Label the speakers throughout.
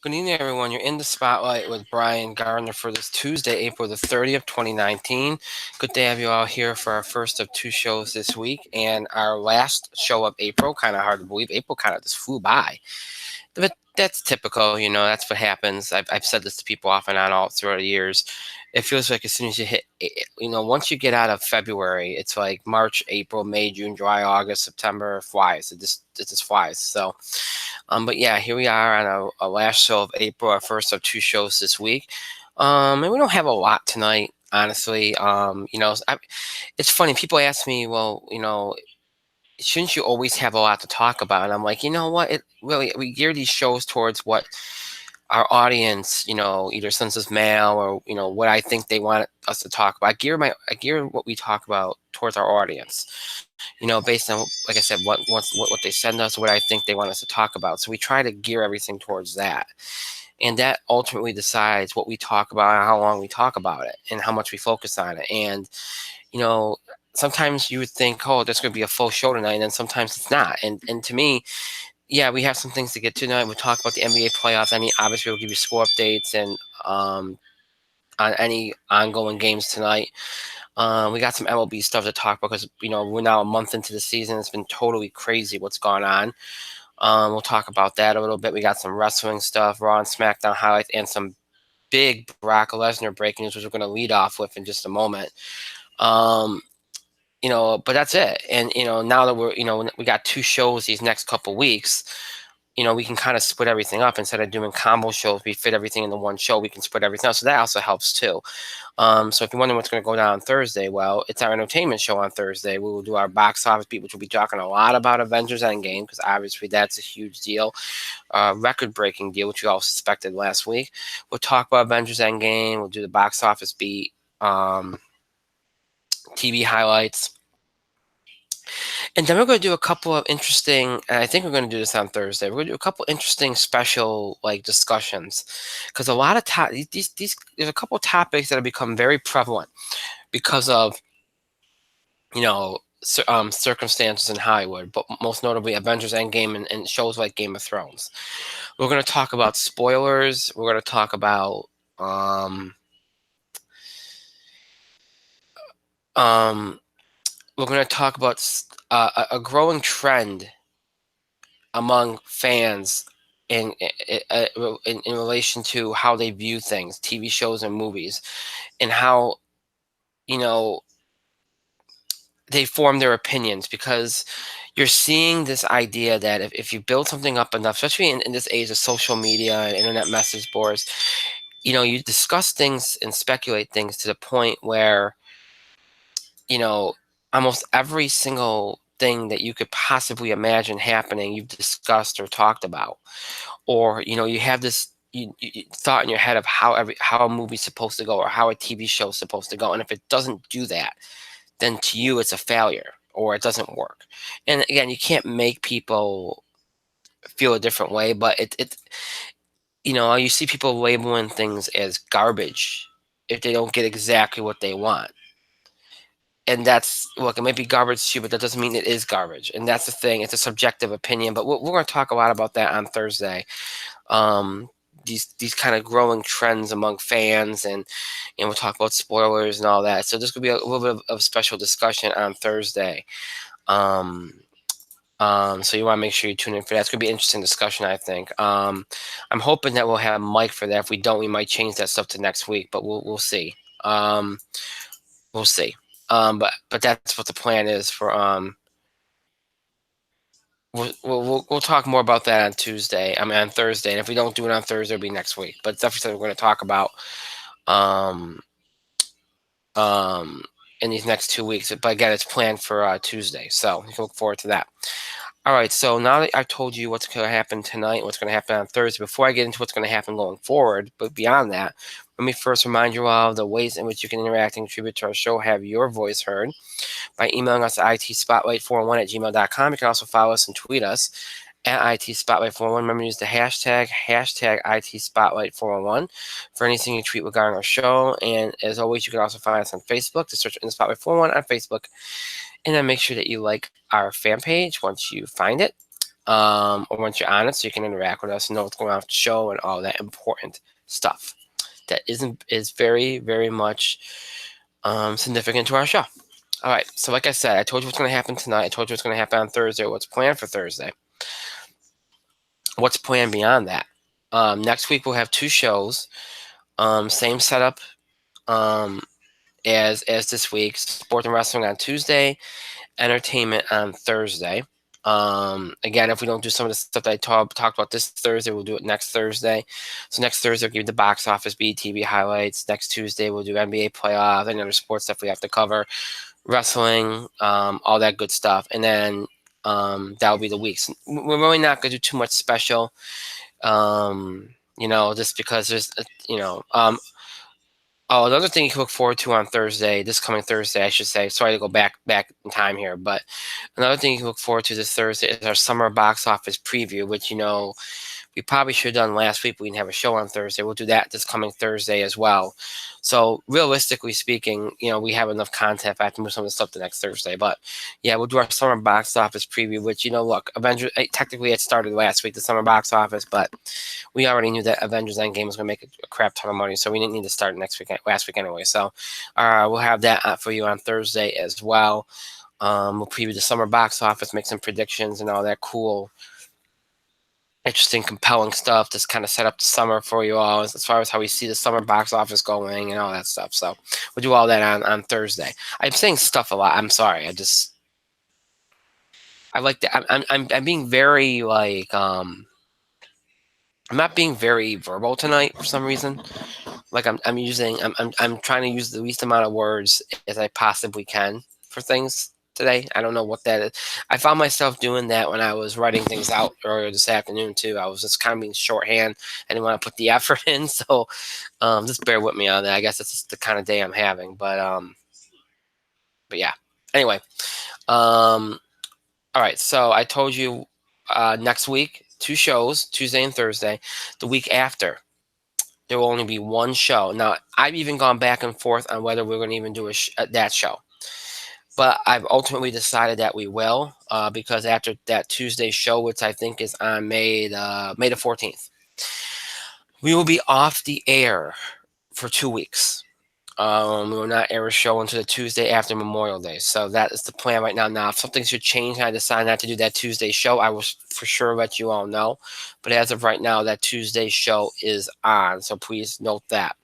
Speaker 1: Good evening, everyone. You're in the spotlight with Brian Gardner for this Tuesday, April the 30th, 2019. Good to have you all here for our first of two shows this week and our last show of April. Kind of hard to believe. April kind of just flew by. But that's typical, that's what happens. I've said this to people off and on all throughout the years. It feels like as soon as you hit, once you get out of February, it's like March, April, May, June, July, August, September flies. It just flies. So, but yeah, here we are on our last show of April, our first of two shows this week. And we don't have a lot tonight, honestly. It's funny. People ask me, well, shouldn't you always have a lot to talk about? And I'm like, you know what? It really we gear these shows towards what our audience, either sends us mail or what I think they want us to talk about. I gear what we talk about towards our audience, based on, like I said, what they send us, what I think they want us to talk about. So we try to gear everything towards that, and that ultimately decides what we talk about and how long we talk about it and how much we focus on it. And you know, sometimes you would think, oh, there's going to be a full show tonight, and then sometimes it's not. And to me, yeah, we have some things to get to tonight. We'll talk about the NBA playoffs. Obviously, we'll give you score updates and on any ongoing games tonight. We got some MLB stuff to talk about because we're now a month into the season. It's been totally crazy what's gone on. We'll talk about that a little bit. We got some wrestling stuff, Raw and Smackdown highlights, and some big Brock Lesnar breaking news, which we're going to lead off with in just a moment. Um, but that's it. And now that we got two shows these next couple weeks, we can kind of split everything up instead of doing combo shows. We fit everything into one show. We can split everything up, so that also helps too. So if you're wondering what's going to go down on Thursday, well, it's our entertainment show on Thursday. We will do our box office beat, which will be talking a lot about Avengers Endgame because obviously that's a huge deal, record-breaking deal, which we all suspected last week. We'll talk about Avengers Endgame. We'll do the box office beat, TV highlights. And then we're going to do a couple of interesting, and I think we're going to do this on Thursday. We're going to do a couple interesting special discussions because a lot of these there's a couple of topics that have become very prevalent because of circumstances in Hollywood, but most notably Avengers Endgame and shows like Game of Thrones. We're going to talk about spoilers. We're going to talk about we're going to talk about a growing trend among fans in relation to how they view things, TV shows and movies, and how they form their opinions, because you're seeing this idea that if you build something up enough, especially in this age of social media and internet message boards, you discuss things and speculate things to the point where almost every single thing that you could possibly imagine happening, you've discussed or talked about, or you have this you thought in your head of how a movie's supposed to go or how a TV show's supposed to go, and if it doesn't do that, then to you it's a failure or it doesn't work. And again, you can't make people feel a different way, but you see people labeling things as garbage if they don't get exactly what they want. And that's, look, it might be garbage to you, but that doesn't mean it is garbage. And that's the thing. It's a subjective opinion. But we're going to talk a lot about that on Thursday. These kind of growing trends among fans, and we'll talk about spoilers and all that. So this could be a little bit of special discussion on Thursday. So you want to make sure you tune in for that. It's going to be an interesting discussion, I think. I'm hoping that we'll have Mike for that. If we don't, we might change that stuff to next week, but we'll see. We'll see. But that's what the plan is for. We'll talk more about that on Tuesday. I mean on Thursday, and if we don't do it on Thursday, it'll be next week. But it's definitely something we're going to talk about in these next 2 weeks. But again, it's planned for Tuesday, so you can look forward to that. All right, so now that I've told you what's going to happen tonight, what's going to happen on Thursday, before I get into what's going to happen going forward, but beyond that, let me first remind you all of the ways in which you can interact and contribute to our show, have your voice heard, by emailing us at itspotlight401@gmail.com. You can also follow us and tweet us at itspotlight401. Remember to use the hashtag itspotlight401 for anything you tweet regarding our show. And as always, you can also find us on Facebook. To search in the Spotlight 401 on Facebook. And then make sure that you like our fan page once you find it. or once you're on it, so you can interact with us and know what's going on with the show and all that important stuff that is very, very much significant to our show. All right, so like I said, I told you what's going to happen tonight. I told you what's going to happen on Thursday. What's planned for Thursday? What's planned beyond that? Next week we'll have two shows. Same setup as this week. Sport and wrestling on Tuesday, entertainment on Thursday. Again, if we don't do some of the stuff that I talked about this Thursday, we'll do it next Thursday. So next Thursday, we'll give you the box office, BTV highlights. Next Tuesday, we'll do NBA playoffs, any other sports stuff we have to cover, wrestling, all that good stuff. And then that'll be the weeks. We're really not going to do too much special, just because there's, Oh, another thing you can look forward to on Thursday, this coming Thursday, I should say. Sorry to go back in time here, but another thing you can look forward to this Thursday is our summer box office preview, which we probably should have done last week. We didn't have a show on Thursday. We'll do that this coming Thursday as well. So realistically speaking, we have enough content if I have to move some of the stuff to next Thursday. But yeah, we'll do our summer box office preview, which, look, Avengers, technically it started last week, the summer box office, but we already knew that Avengers Endgame was going to make a crap ton of money, so we didn't need to start last week anyway. So we'll have that for you on Thursday as well. We'll preview the summer box office, make some predictions and all that cool, interesting, compelling stuff to kind of set up the summer for you all as far as how we see the summer box office going and all that stuff. So we'll do all that on Thursday. I'm saying stuff a lot. I'm sorry. I like that. I'm being very I'm not being very verbal tonight for some reason. Like I'm trying to use the least amount of words as I possibly can for things today. I don't know what that is. I found myself doing that when I was writing things out earlier this afternoon too. I was just kind of being shorthand. I didn't want to put the effort in, so just bear with me on that. I guess it's just the kind of day I'm having, but yeah. Anyway, all right. So I told you next week, two shows, Tuesday and Thursday. The week after, there will only be one show. Now, I've even gone back and forth on whether we're going to even do that show. But I've ultimately decided that we will, because after that Tuesday show, which I think is on May the 14th, we will be off the air for 2 weeks. We will not air a show until the Tuesday after Memorial Day. So that is the plan right now. Now, if something should change and I decide not to do that Tuesday show, I will for sure let you all know. But as of right now, that Tuesday show is on. So please note that.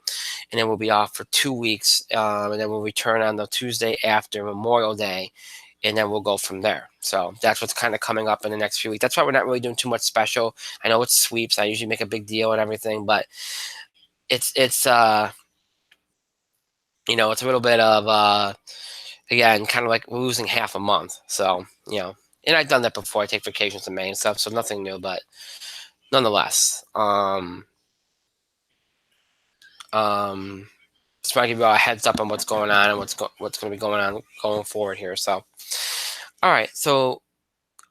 Speaker 1: And then we'll be off for 2 weeks. And then we'll return on the Tuesday after Memorial Day. And then we'll go from there. So that's what's kind of coming up in the next few weeks. That's why we're not really doing too much special. I know it's sweeps. I usually make a big deal and everything, but it's it's a little bit of, again, kind of like losing half a month. So, and I've done that before. I take vacations in May and stuff, so nothing new, but nonetheless, just want to give you all a heads up on what's going on and what's going to be going on going forward here. So, all right. So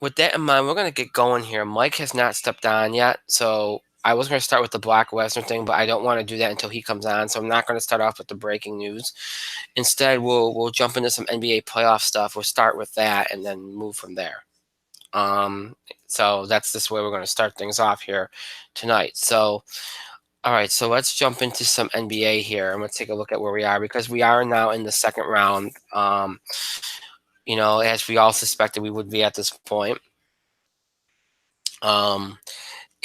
Speaker 1: with that in mind, we're going to get going here. Mike has not stepped on yet, so I was going to start with the Brock Lesnar thing, but I don't want to do that until he comes on, so I'm not going to start off with the breaking news. Instead, we'll jump into some NBA playoff stuff. We'll start with that and then move from there. So that's this way we're going to start things off here tonight. So, all right, so let's jump into some NBA here. I'm going to take a look at where we are because we are now in the second round. As we all suspected we would be at this point.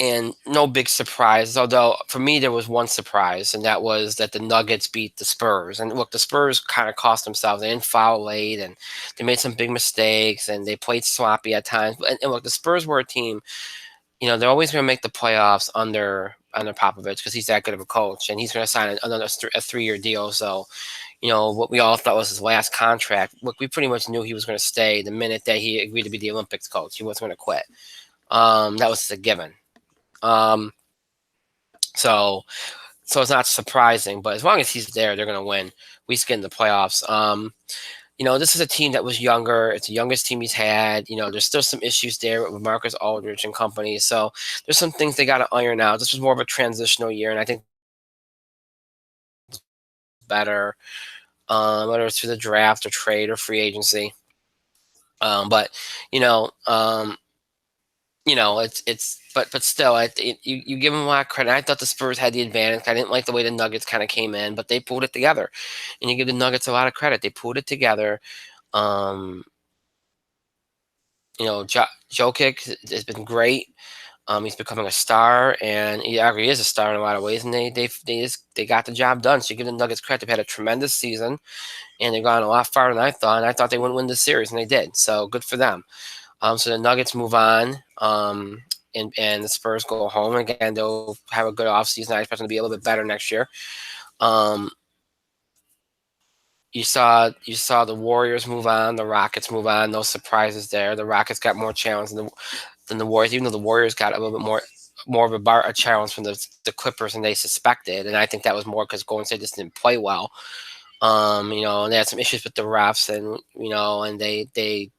Speaker 1: And no big surprises, although for me there was one surprise, and that was that the Nuggets beat the Spurs. And look, the Spurs kind of cost themselves. They didn't foul late, and they made some big mistakes, and they played sloppy at times. And look, the Spurs were a team, they're always going to make the playoffs under Popovich because he's that good of a coach, and he's going to sign another a 3-year deal. So, what we all thought was his last contract, look, we pretty much knew he was going to stay the minute that he agreed to be the Olympics coach. He wasn't going to quit. That was a given. So it's not surprising, but as long as he's there, they're going to win. We get in the playoffs. This is a team that was younger. It's the youngest team he's had. There's still some issues there with Marcus Aldridge and company. So there's some things they got to iron out. This was more of a transitional year, and I think better, whether it's through the draft or trade or free agency. But but still, you give them a lot of credit. I thought the Spurs had the advantage. I didn't like the way the Nuggets kind of came in, but they pulled it together, and you give the Nuggets a lot of credit. They pulled it together. Um, Jokic has been great. He's becoming a star, and he already is a star in a lot of ways. And they got the job done. So you give the Nuggets credit. They've had a tremendous season, and they've gone a lot farther than I thought. And I thought they wouldn't win the series, and they did. So good for them. So the Nuggets move on, and the Spurs go home again. They'll have a good offseason. I expect them to be a little bit better next year. Um, you saw the Warriors move on, the Rockets move on. No surprises there. The Rockets got more challenge than the Warriors, even though the Warriors got a little bit more of a challenge from the Clippers than they suspected. And I think that was more because Golden State just didn't play well. And they had some issues with the refs, and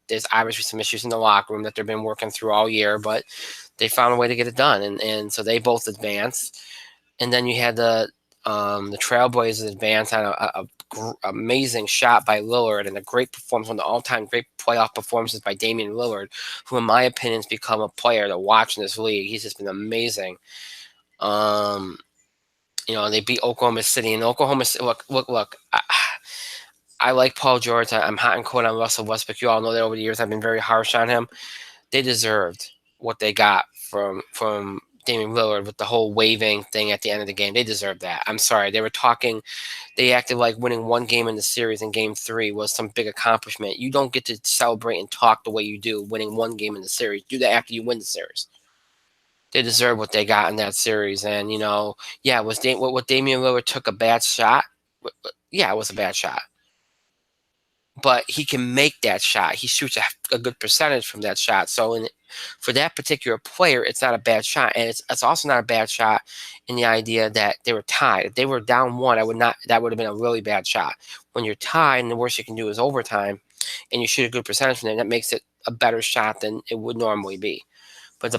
Speaker 1: there's obviously some issues in the locker room that they've been working through all year, but they found a way to get it done, and so they both advanced. And then you had the Trailblazers advance on amazing shot by Lillard and a great performance, one of the all-time great playoff performances by Damian Lillard, who in my opinion has become a player to watch in this league. He's just been amazing. Um, they beat Oklahoma City, and Oklahoma City, look. I like Paul George. I'm hot and cold on Russell Westbrook. You all know that over the years I've been very harsh on him. They deserved what they got from Damian Lillard with the whole waving thing at the end of the game. They deserved that. I'm sorry. They were talking. They acted like winning one game in the series in Game 3 was some big accomplishment. You don't get to celebrate and talk the way you do winning one game in the series. Do that after you win the series. They deserve what they got in that series. And yeah, what Damian Lillard took a bad shot? Yeah, it was a bad shot, but he can make that shot. He shoots a good percentage from that shot. So for that particular player, it's not a bad shot, and it's also not a bad shot in the idea that they were tied. If they were down one, I would not. That would have been a really bad shot. When you're tied, and the worst you can do is overtime, and you shoot a good percentage from there, that makes it a better shot than it would normally be. But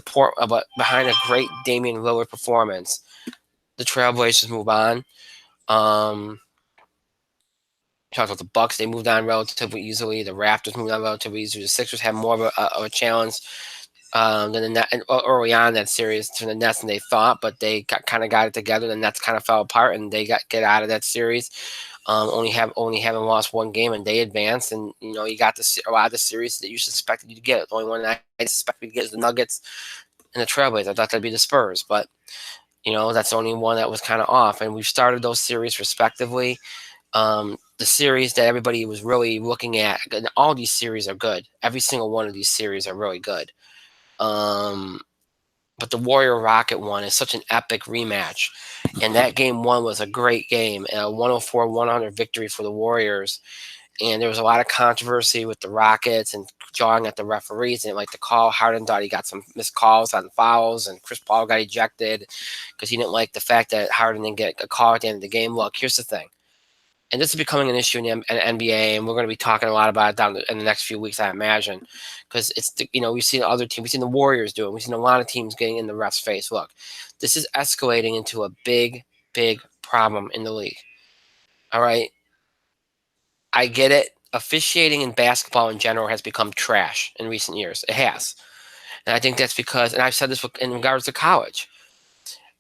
Speaker 1: behind a great Damian Lillard performance, the Trailblazers move on. Talked about the Bucks; they moved on relatively easily. The Raptors moved on relatively easily. The Sixers had more of a challenge than the Net early on in that series to the Nets than they thought, but they kind of got it together. The Nets kind of fell apart, and they get out of that series. Only having lost one game, and they advanced. And you got a lot of the series that you suspected you to get. The only one I suspected to get is the Nuggets and the Trailblazers. I thought that'd be the Spurs, but that's the only one that was kind of off. And we've started those series respectively. The series that everybody was really looking at, and all these series are good. Every single one of these series are really good. But the Warrior Rocket one is such an epic rematch. And that game one was a great game, and a 104-100 victory for the Warriors. And there was a lot of controversy with the Rockets and jawing at the referees. And like the call, Harden thought he got some missed calls on fouls, and Chris Paul got ejected because he didn't like the fact that Harden didn't get a call at the end of the game. Look, here's the thing. And this is becoming an issue in the NBA, and we're going to be talking a lot about it in the next few weeks, I imagine, because we've seen other teams, we've seen the Warriors do it, we've seen a lot of teams getting in the ref's face. Look, this is escalating into a big, big problem in the league. All right, I get it. Officiating in basketball in general has become trash in recent years. It has, and I think that's because, and I've said this in regards to college.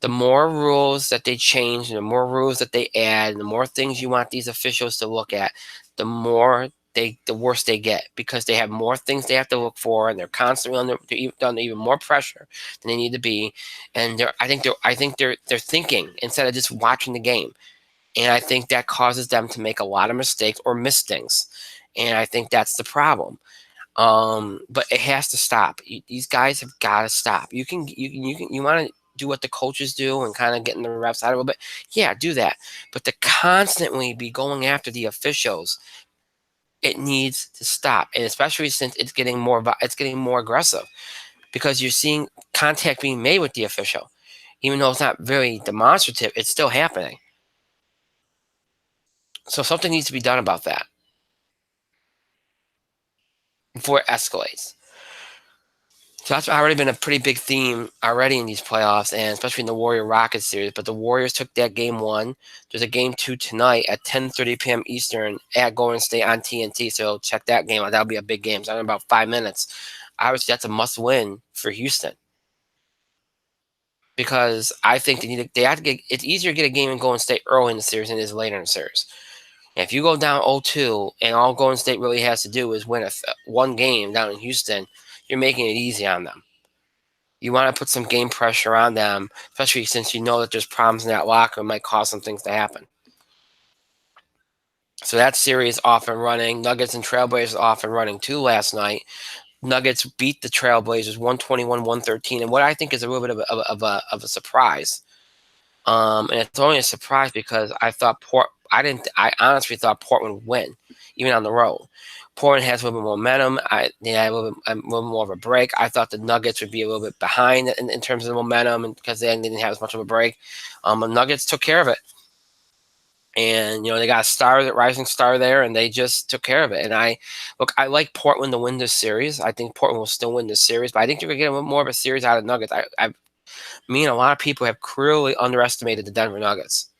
Speaker 1: The more rules that they change, and the more rules that they add, and the more things you want these officials to look at, the worse they get, because they have more things they have to look for, and they're constantly under even more pressure than they need to be. And they're thinking instead of just watching the game, and I think that causes them to make a lot of mistakes or miss things, and I think that's the problem. But it has to stop. These guys have got to stop. You want to do what the coaches do and kind of get in the refs out a little bit. Yeah, do that. But to constantly be going after the officials, it needs to stop. And especially since it's getting more aggressive, because you're seeing contact being made with the official, even though it's not very demonstrative. It's still happening. So something needs to be done about that before it escalates. So that's already been a pretty big theme already in these playoffs, and especially in the Warrior Rockets series. But the Warriors took that game one. There's a game two tonight at 10:30 p.m. Eastern at Golden State on TNT. So check that game out. That'll be a big game. It's only about 5 minutes. obviously that's a must win for Houston because I think they have to get. It's easier to get a game in Golden State early in the series than it is later in the series. And if you go down 0-2 and all Golden State really has to do is win one game down in Houston, you're making it easy on them. You want to put some game pressure on them, especially since you know that there's problems in that locker room might cause some things to happen. So that series off and running. Nuggets and Trailblazers off and running too last night. Nuggets beat the Trailblazers 121-113, and what I think is a little bit of a surprise. And it's only a surprise because I thought I honestly thought Portland would win, even on the road. Portland has a little bit more momentum. They had a little more of a break. I thought the Nuggets would be a little bit behind in terms of the momentum, and because they didn't have as much of a break. The Nuggets took care of it. And they got a rising star there, and they just took care of it. And I like Portland to win this series. I think Portland will still win this series, but I think you're gonna get a little more of a series out of Nuggets. Me and a lot of people have cruelly underestimated the Denver Nuggets.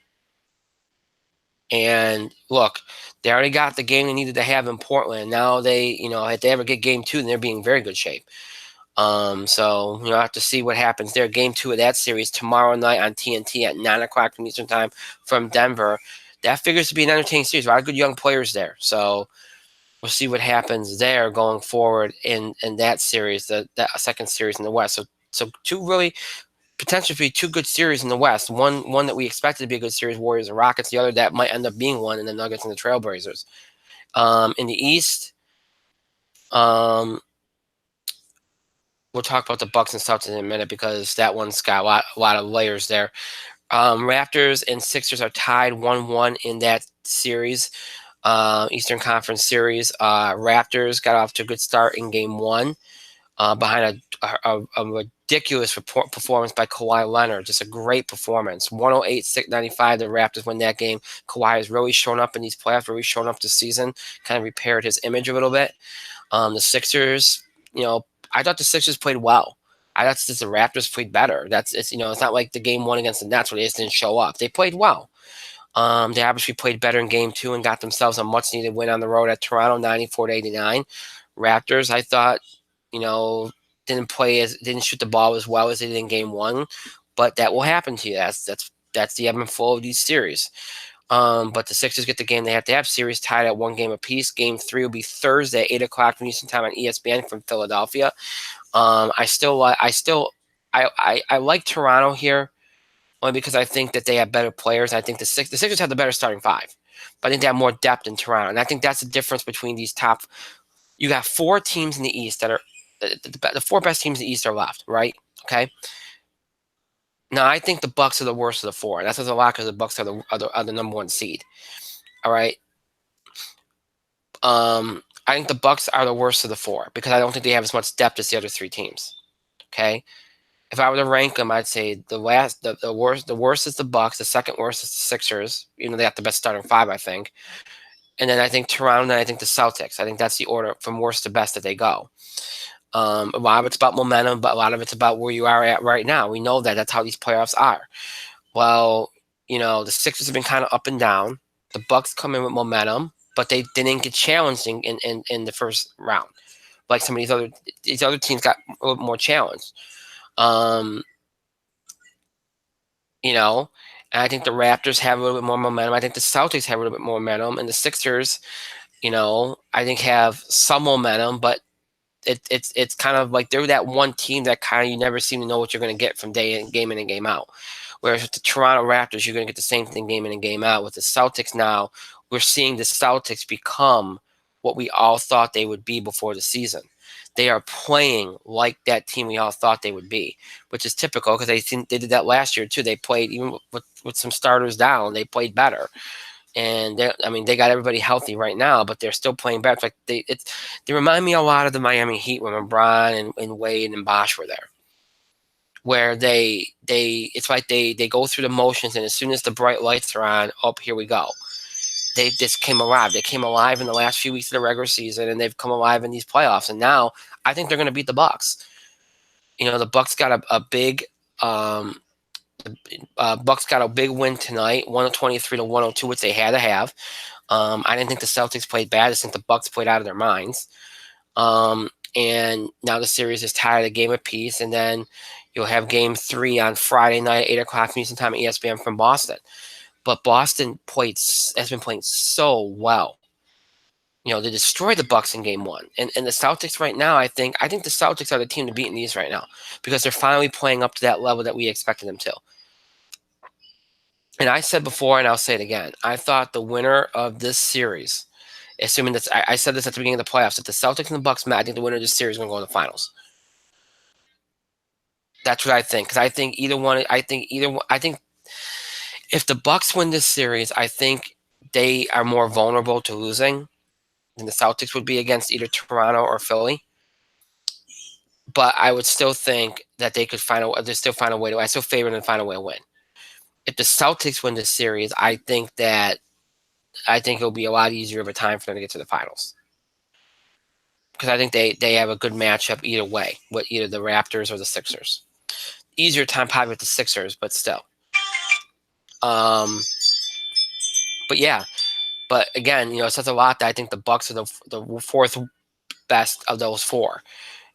Speaker 1: And look, they already got the game they needed to have in Portland. Now if they ever get game 2, then they're being very good shape. So I have to see what happens there. Game 2 of that series tomorrow night on TNT at 9:00 Eastern time from Denver. That figures to be an entertaining series. A lot of good young players there. So we'll see what happens there going forward in that series, that second series in the West. So two really potentially be two good series in the West. One that we expected to be a good series, Warriors and Rockets. The other that might end up being one in the Nuggets and the Trailblazers. In the East, we'll talk about the Bucks and Celtics in a minute because that one's got a lot of layers there. Raptors and Sixers are tied 1-1 in that series, Eastern Conference series. Raptors got off to a good start in Game 1 behind a ridiculous performance by Kawhi Leonard. Just a great performance. 108-95, the Raptors win that game. Kawhi has really shown up in these playoffs, really shown up this season, kind of repaired his image a little bit. The Sixers, I thought the Sixers played well. I thought the Raptors played better. It's not like the Game 1 against the Nets where they just didn't show up. They played well. They obviously played better in Game 2 and got themselves a much-needed win on the road at Toronto, 94-89. Raptors, I thought, didn't shoot the ball as well as they did in Game 1, but that will happen to you. That's the ebb and flow of these series. But the Sixers get the game they have to have. Series tied at 1 game apiece. Game 3 will be Thursday, 8:00 Eastern time on ESPN from Philadelphia. I like Toronto here, only because I think that they have better players. I think the Sixers have the better starting 5, but I think they have more depth in Toronto, and I think that's the difference between these top. You got 4 teams in the East that are the 4 best teams in the East are left, right? Okay. Now I think the Bucks are the worst of the 4, and that says a lot because the Bucks are the number 1 seed. All right. I think the Bucks are the worst of the 4 because I don't think they have as much depth as the other 3 teams. Okay. If I were to rank them, I'd say the worst is the Bucks, the second worst is the Sixers. They have the best starting 5, I think. And then I think Toronto, and then I think the Celtics. I think that's the order from worst to best that they go. A lot of it's about momentum, but a lot of it's about where you are at right now. We know that. That's how these playoffs are. Well, the Sixers have been kind of up and down. The Bucks come in with momentum, but they didn't get challenged in the first round. Like some of these other teams got a little more challenged. And I think the Raptors have a little bit more momentum. I think the Celtics have a little bit more momentum, and the Sixers, I think have some momentum, but it's kind of like they're that one team that kind of you never seem to know what you're going to get from game in and game out. Whereas with the Toronto Raptors, you're going to get the same thing game in and game out. With the Celtics now, we're seeing the Celtics become what we all thought they would be before the season. They are playing like that team we all thought they would be, which is typical because they did that last year too. They played even with some starters down, they played better. And they got everybody healthy right now, but they're still playing better. Like they remind me a lot of the Miami Heat when LeBron and Wade and Bosh were there, where it's like they go through the motions, and as soon as the bright lights are on, here we go. They just came alive. They came alive in the last few weeks of the regular season, and they've come alive in these playoffs. And now I think they're going to beat the Bucks. The Bucks got a big. Bucks got a big win tonight, 123-102, which they had to have. I didn't think the Celtics played bad. I just think the Bucks played out of their minds. and now the series is tied at a game apiece, and then you'll have Game 3 on Friday night, 8 o'clock Eastern Time at ESPN from Boston. But Boston has been playing so well. They destroyed the Bucks in Game 1, and the Celtics right now. I think the Celtics are the team to beat in these right now because they're finally playing up to that level that we expected them to. And I said before, and I'll say it again, I thought the winner of this series, assuming that I said this at the beginning of the playoffs, if the Celtics and the Bucks met, I think the winner of this series is going to go in the finals. That's what I think, because I think either one. I think if the Bucks win this series, I think they are more vulnerable to losing than the Celtics would be against either Toronto or Philly. But I would still think that they still find a way to. I still favor them to find a way to win. If the Celtics win this series, I think it'll be a lot easier of a time for them to get to the finals. Because I think they have a good matchup either way, with either the Raptors or the Sixers. Easier time probably with the Sixers, but still. But yeah, but again, it says a lot that I think the Bucks are the fourth best of those four.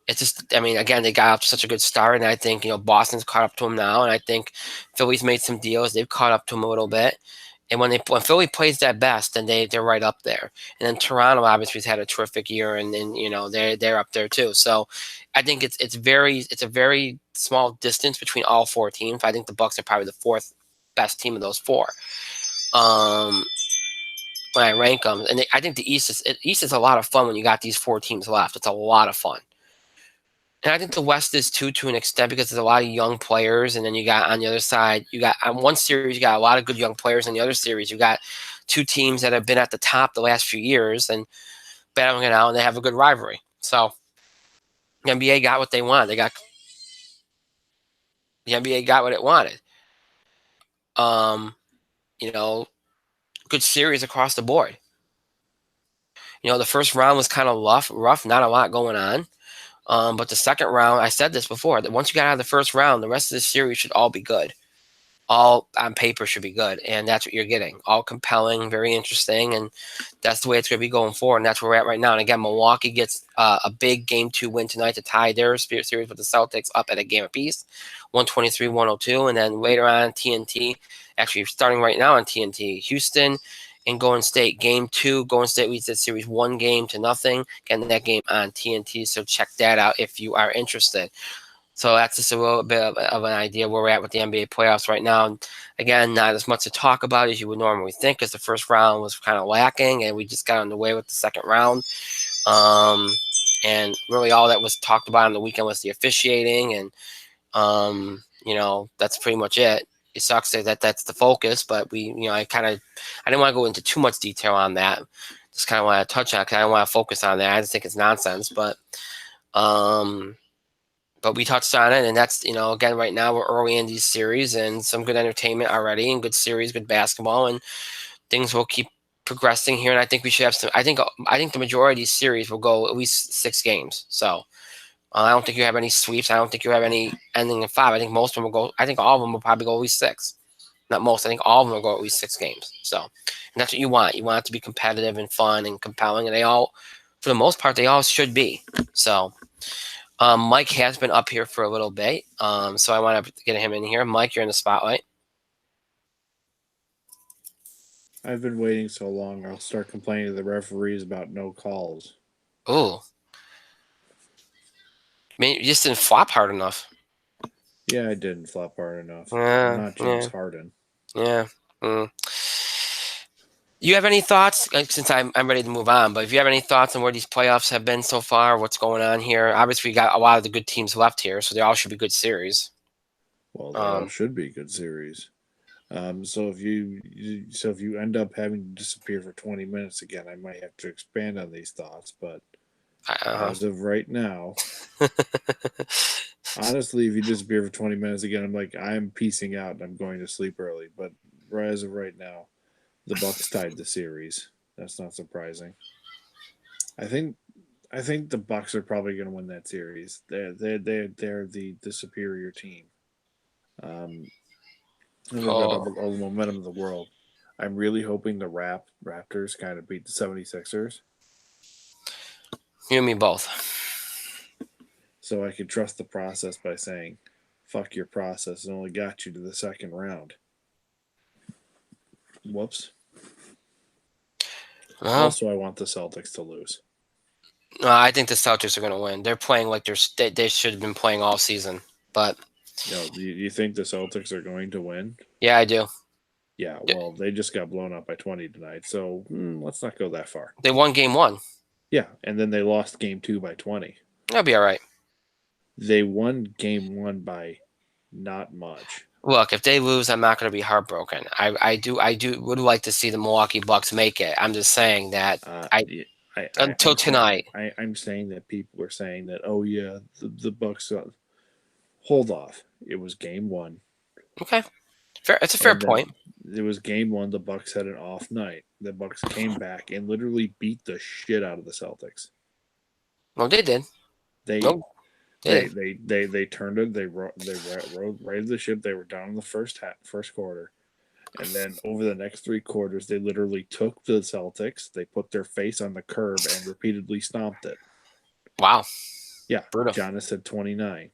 Speaker 1: It's just, again, they got off to such a good start, and I think Boston's caught up to them now, and I think Philly's made some deals. They've caught up to them a little bit, and when Philly plays their best, then they're right up there. And then Toronto obviously has had a terrific year, and then they're up there too. So I think it's a very small distance between all four teams. I think the Bucks are probably the fourth best team of those four. When I rank them, and I think the East is a lot of fun when you got these four teams left. It's a lot of fun. And I think the West is too, to an extent, because there's a lot of young players. And then you got on the other side, on one series, you got a lot of good young players. In the other series, you got two teams that have been at the top the last few years and battling it out, and they have a good rivalry. So the NBA got what they wanted. The NBA got what it wanted. Good series across the board. The first round was kind of rough, not a lot going on. But the second round, I said this before, that once you got out of the first round, the rest of the series should all be good. All on paper should be good, and that's what you're getting. All compelling, very interesting, and that's the way it's going to be going forward, and that's where we're at right now. And again, Milwaukee gets a big Game 2 win tonight to tie their series with the Celtics up at a game apiece, 123-102, and then later on TNT, actually starting right now on TNT, Houston and Golden State. Game 2, Golden State leads that series 1-0. Getting that game on TNT, so check that out if you are interested. So that's just a little bit of an idea where we're at with the NBA playoffs right now. And again, not as much to talk about as you would normally think, because the first round was kind of lacking, and we just got underway with the second round. And really all that was talked about on the weekend was the officiating, and that's pretty much it. It sucks that that's the focus, but I didn't want to go into too much detail on that. Just kind of want to touch on it because I don't want to focus on that. I just think it's nonsense, but we touched on it, and that's, again, right now we're early in these series, and some good entertainment already, and good series, good basketball, and things will keep progressing here. And I think we should have some. I think the majority of these series will go at least 6 games. So I don't think you have any sweeps. I don't think you have any ending in 5. I think most of them will go. I think all of them will probably go at least 6. Not most. I think all of them will go at least 6 games. So, and that's what you want. You want it to be competitive and fun and compelling, and they all, for the most part, they all should be. So. Mike has been up here for a little bit, so I want to get him in here. Mike, you're in the spotlight.
Speaker 2: I've been waiting so long, I'll start complaining to the referees about no calls.
Speaker 1: Ooh. You just didn't flop hard enough.
Speaker 2: Yeah, I didn't flop hard enough. I'm not James Harden.
Speaker 1: Yeah. You have any thoughts? Since I'm ready to move on, but if you have any thoughts on where these playoffs have been so far, what's going on here? Obviously, we got a lot of the good teams left here, so they all should be good series.
Speaker 2: Well, they all should be good series. So if you end up having to disappear for 20 minutes again, I might have to expand on these thoughts. But as of right now, honestly, if you disappear for 20 minutes again, I'm like, I'm piecing out and I'm going to sleep early. But as of right now, the Bucks tied the series. That's not surprising. I think the Bucks are probably going to win that series. They're the superior team. Um, and they've got all the momentum of the world. I'm really hoping the Raptors kind of beat the 76ers.
Speaker 1: You and me both.
Speaker 2: so I could trust the process by saying, "Fuck your process. It only got you to the second round." Whoops.
Speaker 1: Well,
Speaker 2: Also, I want the Celtics to lose.
Speaker 1: I think the Celtics are going to win. They're playing like they should have been playing all season. But
Speaker 2: You think the Celtics are going to win?
Speaker 1: yeah, I do.
Speaker 2: Yeah, well, they just got blown up by 20 tonight, so let's not go that far.
Speaker 1: They won game one.
Speaker 2: Yeah, and then they lost game 2 by 20.
Speaker 1: That'll be all right.
Speaker 2: They won game 1 by not much.
Speaker 1: Look, if they lose, I'm not going to be heartbroken. I would like to see the Milwaukee Bucks make it. I'm just saying that I until tonight.
Speaker 2: I'm saying that people are saying that, oh yeah, the Bucks. Hold off. It was game 1.
Speaker 1: Okay, fair. It's a fair
Speaker 2: And then
Speaker 1: point.
Speaker 2: it was game 1. The Bucks had an off night. The Bucks came back and literally beat the shit out of the Celtics.
Speaker 1: No, they did.
Speaker 2: They
Speaker 1: No, they did.
Speaker 2: they turned it. They rode right the ship. They were down in the first quarter, and then over the next 3 quarters, they literally took the Celtics. They put their face on the curb and repeatedly stomped it.
Speaker 1: Wow,
Speaker 2: Yeah,
Speaker 1: brutal.
Speaker 2: Giannis said 29.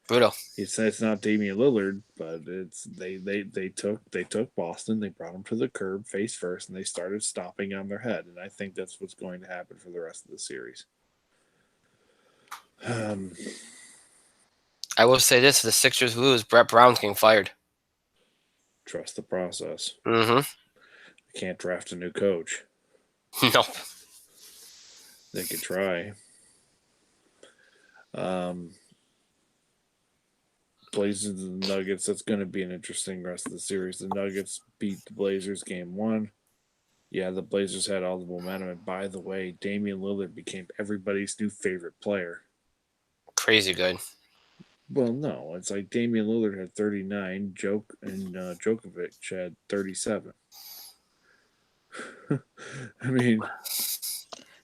Speaker 1: Brutal.
Speaker 2: He said it's not Damian Lillard, but it's they took Boston. They brought them to the curb face first, and they started stomping on their head. And I think that's what's going to happen for the rest of the series.
Speaker 1: I will say this: if the Sixers lose, Brett Brown's getting fired.
Speaker 2: Trust the process.
Speaker 1: Mm-hmm.
Speaker 2: Can't draft a new coach.
Speaker 1: Nope.
Speaker 2: They could try. Blazers and the Nuggets. That's going to be an interesting rest of the series. The Nuggets beat the Blazers game 1. Yeah, the Blazers had all the momentum. And by the way, Damian Lillard became everybody's new favorite player.
Speaker 1: Crazy good.
Speaker 2: Well, no, it's like Damian Lillard had 39, Djokovic had 37. I mean,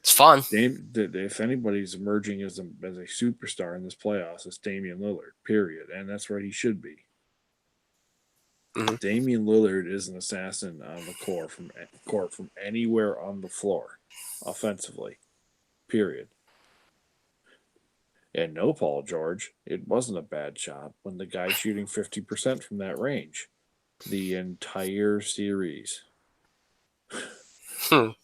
Speaker 1: it's fun.
Speaker 2: If anybody's emerging as a superstar in this playoffs, it's Damian Lillard. Period, and that's where he should be.
Speaker 1: Mm-hmm.
Speaker 2: Damian Lillard is an assassin on the court from anywhere on the floor, offensively. Period. And no, Paul George, it wasn't a bad shot when the guy's shooting 50% from that range, the entire series. But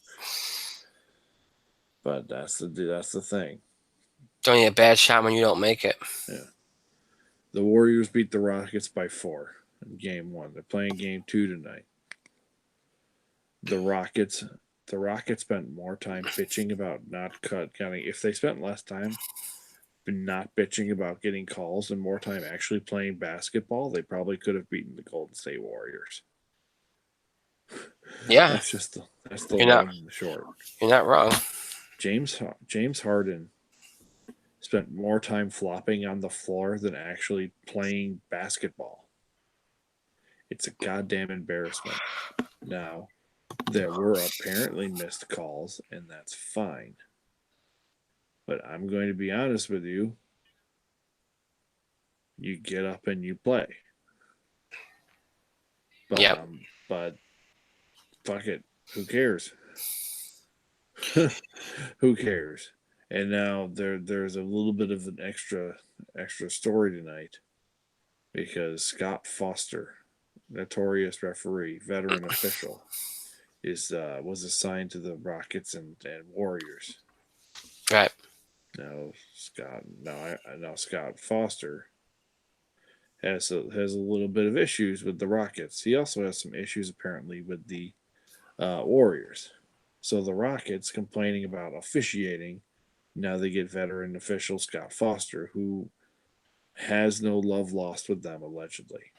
Speaker 2: that's the thing.
Speaker 1: It's only a bad shot when you don't make it.
Speaker 2: Yeah. The Warriors beat the Rockets by 4 in game 1. They're playing game 2 tonight. The Rockets spent more time bitching about not cutting. If they spent less time not bitching about getting calls and more time actually playing basketball, they probably could have beaten the Golden State Warriors.
Speaker 1: Yeah,
Speaker 2: that's the long and the short.
Speaker 1: You're not wrong.
Speaker 2: James Harden spent more time flopping on the floor than actually playing basketball. It's a goddamn embarrassment. Now, there were apparently missed calls, and that's fine. But I'm going to be honest with you. You get up and you play. But,
Speaker 1: yep.
Speaker 2: But fuck it. Who cares? Who cares? And now there's a little bit of an extra story tonight because Scott Foster, notorious referee, veteran official, was assigned to the Rockets and Warriors.
Speaker 1: Right.
Speaker 2: Now Scott Foster has a little bit of issues with the Rockets. He also has some issues apparently with the Warriors. So the Rockets complaining about officiating. Now they get veteran official Scott Foster, who has no love lost with them allegedly.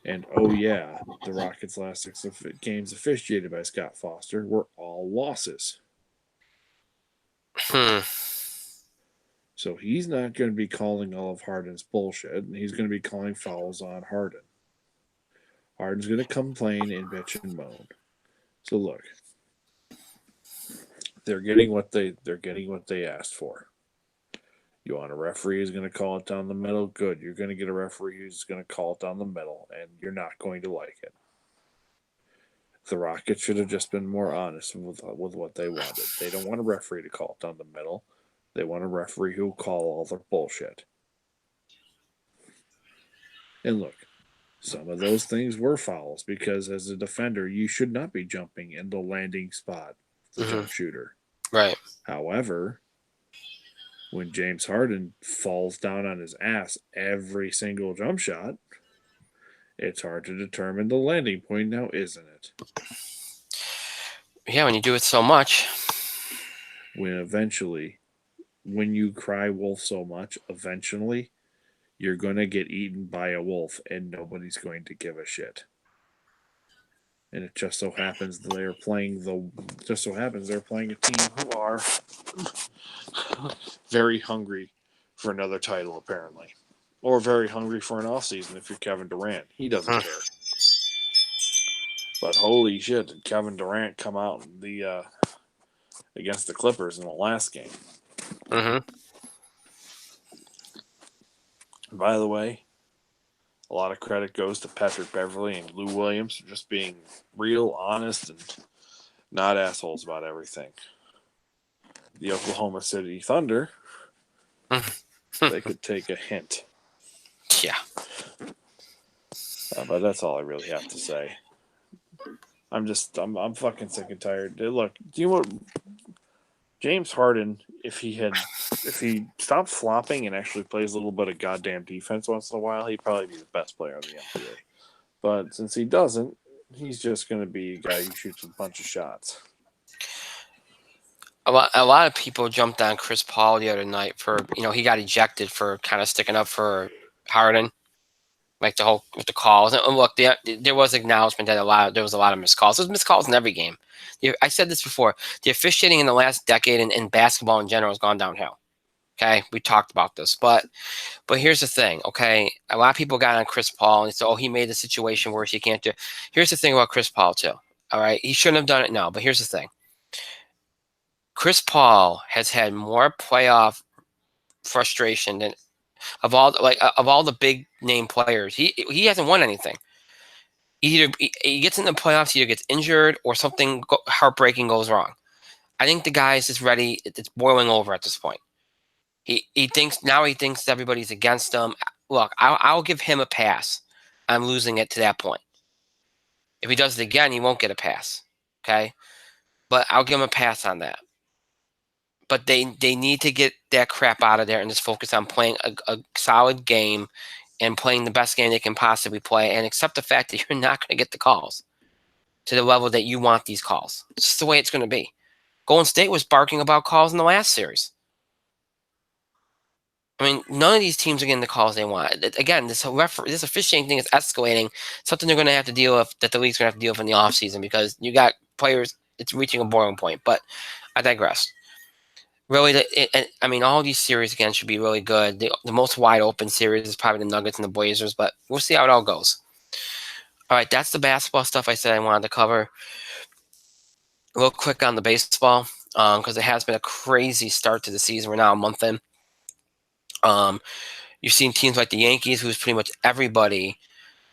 Speaker 2: And oh yeah, the Rockets' last 6 games officiated by Scott Foster were all losses. So he's not going to be calling all of Harden's bullshit, and he's going to be calling fouls on Harden. Harden's going to complain and bitch and moan. So look, they're getting what they asked for. You want a referee who's going to call it down the middle? Good. You're going to get a referee who's going to call it down the middle, and you're not going to like it. The Rockets should have just been more honest with what they wanted. They don't want a referee to call it down the middle. They want a referee who will call all their bullshit. And look, some of those things were fouls because as a defender, you should not be jumping in the landing spot, the jump shooter.
Speaker 1: Right.
Speaker 2: However, when James Harden falls down on his ass every single jump shot, it's hard to determine the landing point now, isn't it?
Speaker 1: Yeah, when you do it so much.
Speaker 2: When you cry wolf so much, eventually you're going to get eaten by a wolf and nobody's going to give a shit. And it just so happens they're playing a team who are very hungry for another title, apparently. Or very hungry for an offseason if you're Kevin Durant. He doesn't care. But holy shit, did Kevin Durant come out against the Clippers in the last game. By the way, a lot of credit goes to Patrick Beverley and Lou Williams for just being real, honest, and not assholes about everything. The Oklahoma City Thunder, they could take a hint.
Speaker 1: Yeah.
Speaker 2: But that's all I really have to say. I'm fucking sick and tired. Look, do you know what? James Harden, if he stopped flopping and actually plays a little bit of goddamn defense once in a while, he'd probably be the best player in the NBA. But since he doesn't, he's just going to be a guy who shoots a bunch of shots.
Speaker 1: A lot of people jumped on Chris Paul the other night for, he got ejected for kind of sticking up for Harden, like with the calls. And look, there was acknowledgement that there was a lot of missed calls. There's missed calls in every game. I said this before. The officiating in the last decade in basketball in general has gone downhill. Okay, we talked about this, but here's the thing. Okay, a lot of people got on Chris Paul and said, "Oh, he made the situation worse. He can't do." Here's the thing about Chris Paul too. All right, he shouldn't have done it. No, but here's the thing. Chris Paul has had more playoff frustration than of all the big name players. He hasn't won anything. Either he gets in the playoffs, either gets injured or something heartbreaking goes wrong. I think the guy is just ready. It's boiling over at this point. He thinks everybody's against him. Look, I'll give him a pass. I'm losing it to that point. If he does it again, he won't get a pass. Okay, but I'll give him a pass on that. But they need to get that crap out of there and just focus on playing a solid game and playing the best game they can possibly play and accept the fact that you're not going to get the calls to the level that you want these calls. It's just the way it's going to be. Golden State was barking about calls in the last series. I mean, none of these teams are getting the calls they want. Again, this officiating thing is escalating. Something they're going to have to deal with, that the league's going to have to deal with in the offseason, because you got players, it's reaching a boiling point. But I digress. Really, all these series, again, should be really good. The most wide open series is probably the Nuggets and the Blazers, but we'll see how it all goes. All right, that's the basketball stuff I said I wanted to cover. Real quick on the baseball, because it has been a crazy start to the season. We're now a month in. You've seen teams like the Yankees, who's pretty much everybody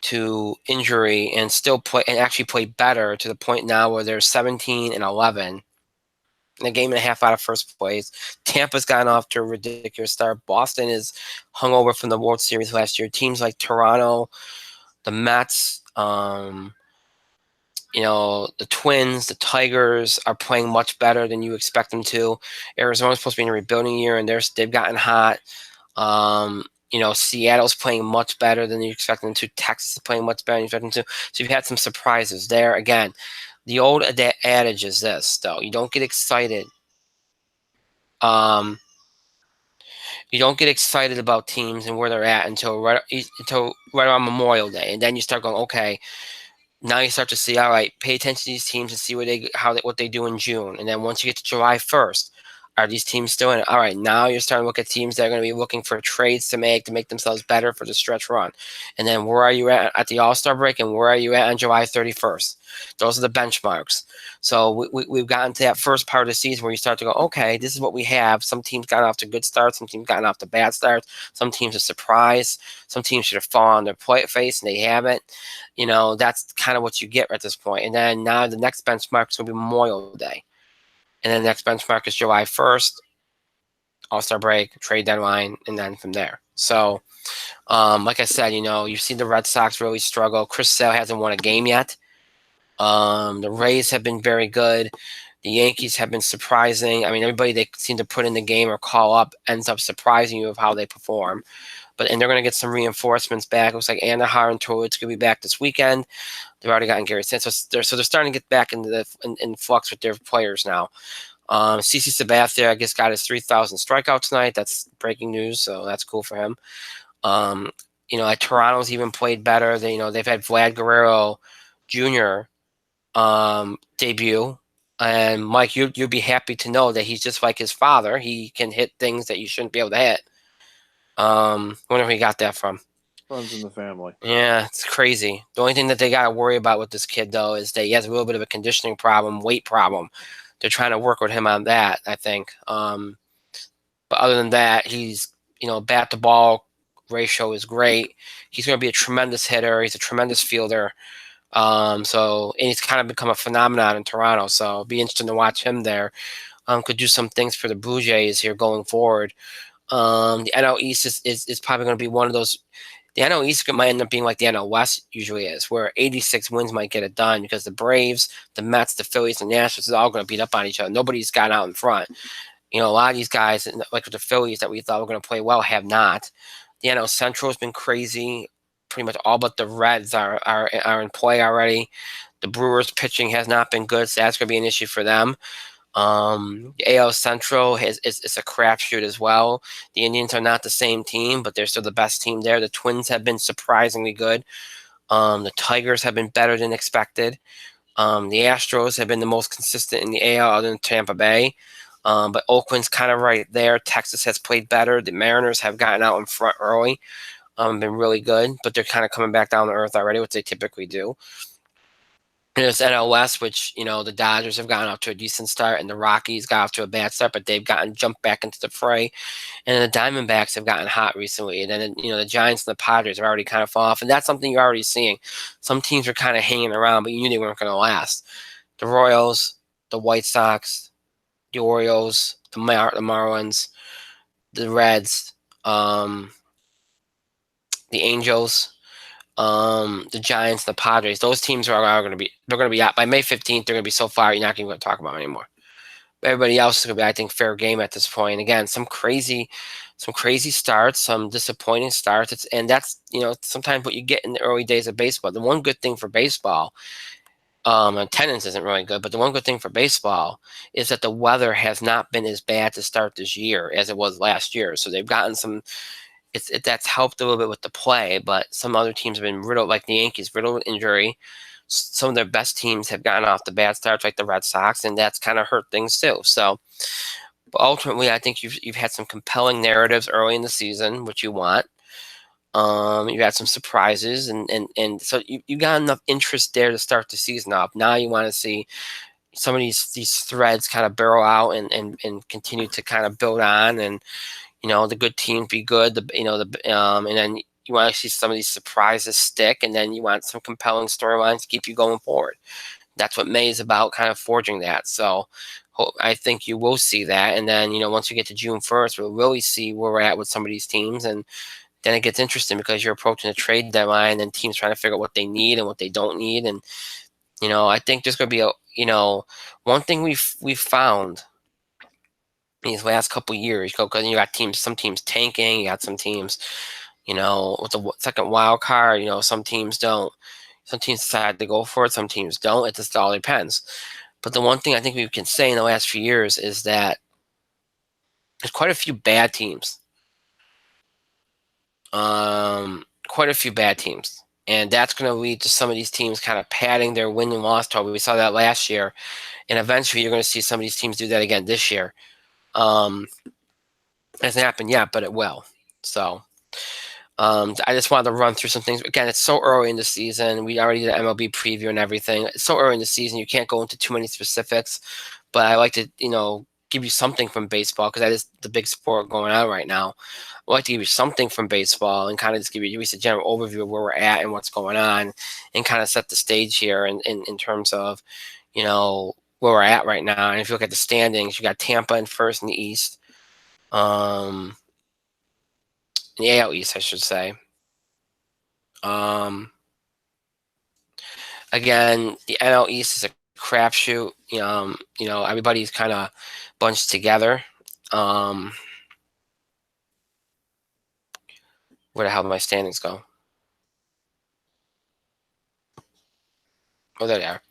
Speaker 1: to injury and still play and actually play better, to the point now where they're 17-11. And a game and a half out of first place. Tampa's gotten off to a ridiculous start. Boston is hungover from the World Series last year. Teams like Toronto, the Mets, the Twins, the Tigers are playing much better than you expect them to. Arizona's supposed to be in a rebuilding year, and they've gotten hot. Seattle's playing much better than you expect them to. Texas is playing much better than you expect them to. So you've had some surprises there. Again, the old adage is this, though. You don't get excited. You don't get excited about teams and where they're at until right around Memorial Day, and then you start going, okay. Now you start to see, all right, pay attention to these teams and see what they do in June, and then once you get to July 1st, are these teams still in it? All right, now you're starting to look at teams that are going to be looking for trades to make themselves better for the stretch run. And then where are you at the All-Star break, and where are you at on July 31st? Those are the benchmarks. So we've gotten to that first part of the season where you start to go, okay, this is what we have. Some teams got off to good starts. Some teams gotten off to bad starts. Some teams are surprised. Some teams should have fallen on their face, and they haven't. That's kind of what you get at this point. And then now the next benchmark is going to be Memorial Day. And then the next benchmark is July 1st, All-Star break, trade deadline, and then from there. So, like I said, you've seen the Red Sox really struggle. Chris Sale hasn't won a game yet. The Rays have been very good. The Yankees have been surprising. I mean, everybody they seem to put in the game or call up ends up surprising you of how they perform. And they're going to get some reinforcements back. It looks like Andujar and Tulowitzki going to be back this weekend. They've already gotten Gary Sanchez, so they're starting to get back into in flux with their players now. CC Sabathia, I guess, got his 3,000 strikeout tonight. That's breaking news, so that's cool for him. Like Toronto's even played better. They've had Vlad Guerrero Jr. Debut, and Mike, you'd be happy to know that he's just like his father. He can hit things that you shouldn't be able to hit. Wonder where he got that from.
Speaker 2: Runs in the family.
Speaker 1: Yeah, it's crazy. The only thing that they got to worry about with this kid, though, is that he has a little bit of a conditioning problem, weight problem. They're trying to work with him on that, I think. But other than that, he's, bat to ball ratio is great. He's going to be a tremendous hitter. He's a tremendous fielder. And he's kind of become a phenomenon in Toronto. So it'll be interesting to watch him there. Could do some things for the Blue Jays here going forward. The NL East is probably going to be one of those. The NL East might end up being like the NL West usually is, where 86 wins might get it done because the Braves, the Mets, the Phillies, the Nationals is all going to beat up on each other. Nobody's gotten out in front. A lot of these guys, like with the Phillies that we thought were going to play well, have not. The NL Central has been crazy. Pretty much all but the Reds are in play already. The Brewers' pitching has not been good, so that's going to be an issue for them. The AL Central is a crapshoot as well. The Indians are not the same team, but they're still the best team there. The Twins have been surprisingly good. The Tigers have been better than expected. The Astros have been the most consistent in the AL other than Tampa Bay. But Oakland's kind of right there. Texas has played better. The Mariners have gotten out in front early. Been really good, but they're kind of coming back down to earth already, which they typically do. And there's NL West, which, the Dodgers have gotten off to a decent start, and the Rockies got off to a bad start, but they've jumped back into the fray. And the Diamondbacks have gotten hot recently. And then, the Giants and the Padres have already kind of fallen off. And that's something you're already seeing. Some teams are kind of hanging around, but you knew they weren't going to last. The Royals, the White Sox, the Orioles, the Marlins, the Reds, the Angels, the Giants, the Padres. Those teams are going to be. They're going to be out by May 15th. They're going to be so far you're not even going to talk about them anymore. But everybody else is going to be, I think, fair game at this point. Again, some crazy starts, some disappointing starts. And that's sometimes what you get in the early days of baseball. The one good thing for baseball, attendance isn't really good, but the one good thing for baseball is that the weather has not been as bad to start this year as it was last year. So they've gotten some. That's helped a little bit with the play, but some other teams have been riddled, like the Yankees, riddled with injury. Some of their best teams have gotten off the bad starts, like the Red Sox, and that's kind of hurt things too. So, but ultimately, I think you've had some compelling narratives early in the season, which you want. You had some surprises, and so you got enough interest there to start the season off. Now you want to see some of these threads kind of barrel out and continue to kind of build on, and the good teams be good. And then you want to see some of these surprises stick, and then you want some compelling storylines to keep you going forward. That's what May is about, kind of forging that. So I think you will see that, and then once you get to June 1st, we'll really see where we're at with some of these teams, and then it gets interesting because you're approaching the trade deadline, and teams trying to figure out what they need and what they don't need, and I think there's going to be one thing we've found these last couple of years, because you got some teams tanking, you got some teams, with the second wild card, some teams don't. Some teams decide to go for it, some teams don't. It just all depends. But the one thing I think we can say in the last few years is that there's quite a few bad teams. Quite a few bad teams. And that's going to lead to some of these teams kind of padding their win and loss total. We saw that last year. And eventually you're going to see some of these teams do that again this year. It hasn't happened yet, but it will. So I just wanted to run through some things. Again, it's so early in the season. We already did an MLB preview and everything. It's so early in the season, you can't go into too many specifics. But I like to, give you something from baseball because that is the big sport going on right now. I like to give you something from baseball and kind of just give you a general overview of where we're at and what's going on, and kind of set the stage here in terms of, where we're at right now. And if you look at the standings, you got Tampa in first in the East. In the AL East, I should say. Um, Again, the NL East is a crapshoot. Everybody's kind of bunched together. Um, where the hell did my standings go? Oh, there they are.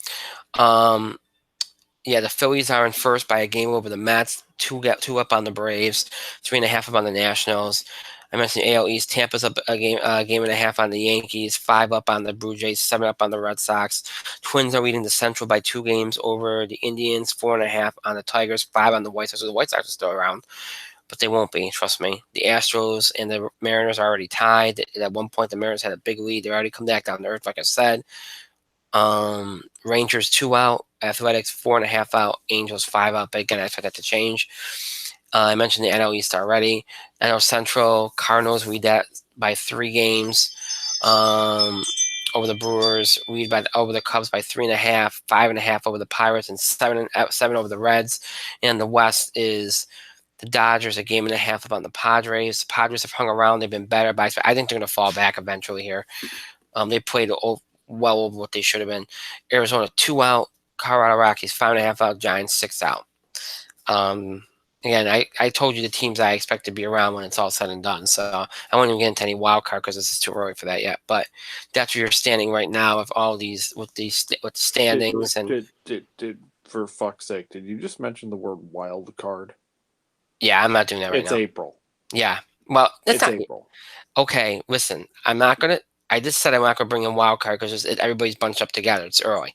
Speaker 1: Yeah, the Phillies are in first by a game over the Mets. Two up on the Braves, 3.5 up on the Nationals. I mentioned AL East. Tampa's up a game and a half on the Yankees, 5 up on the Blue Jays, 7 up on the Red Sox. Twins are leading the Central by 2 games over the Indians, 4.5 on the Tigers, 5 on the White Sox. So the White Sox are still around, but they won't be. Trust me. The Astros and the Mariners are already tied. At one point, the Mariners had a big lead. They already come back down to earth, like I said. Rangers 2 out, Athletics 4.5 out, Angels 5 out. But again, I expect that to change. I mentioned the NL East already. NL Central, Cardinals lead that by 3 games over the Brewers. Lead over the Cubs by 3.5, 5.5 over the Pirates, and 7 over the Reds. And the West is the Dodgers a game and a half up on the Padres. The Padres have hung around; they've been better, but I think they're going to fall back eventually here. They played well over what they should have been. Arizona 2 out, Colorado Rockies 5.5 out, Giants 6 out. Again, I told you the teams I expect to be around when it's all said and done. So I won't even get into any wild card because this is too early for that yet. But that's where you're standing right now with all these with the standings and
Speaker 2: For fuck's sake, did you just mention the word wild card?
Speaker 1: yeah, I'm not doing that right
Speaker 2: It's
Speaker 1: now.
Speaker 2: April.
Speaker 1: Yeah, well,
Speaker 2: It's April.
Speaker 1: Okay, listen, I'm not gonna. I just said I'm not gonna bring in wild card because everybody's bunched up together. It's early.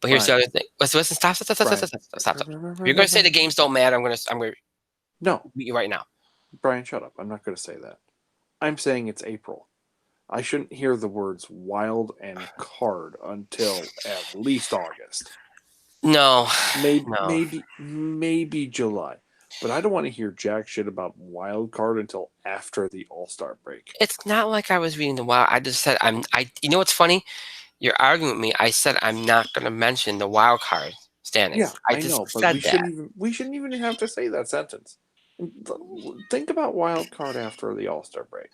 Speaker 1: But here's the other thing. Listen, stop. If you're gonna say the games don't matter, I'm gonna
Speaker 2: No,
Speaker 1: beat you right now.
Speaker 2: Brian, shut up. I'm not going to say that. I'm saying it's April. I shouldn't hear the words wild and card until at least August.
Speaker 1: No,
Speaker 2: Maybe July. But I don't want to hear jack shit about wild card until after the All-Star break.
Speaker 1: it's not like I was reading the wild. I just said I. You know what's funny? You're arguing with me. I said I'm not gonna mention the wild card standings.
Speaker 2: Yeah,
Speaker 1: I
Speaker 2: I
Speaker 1: just
Speaker 2: know, but
Speaker 1: said that.
Speaker 2: we shouldn't even have to say that sentence. Think about wild card after the All-Star break,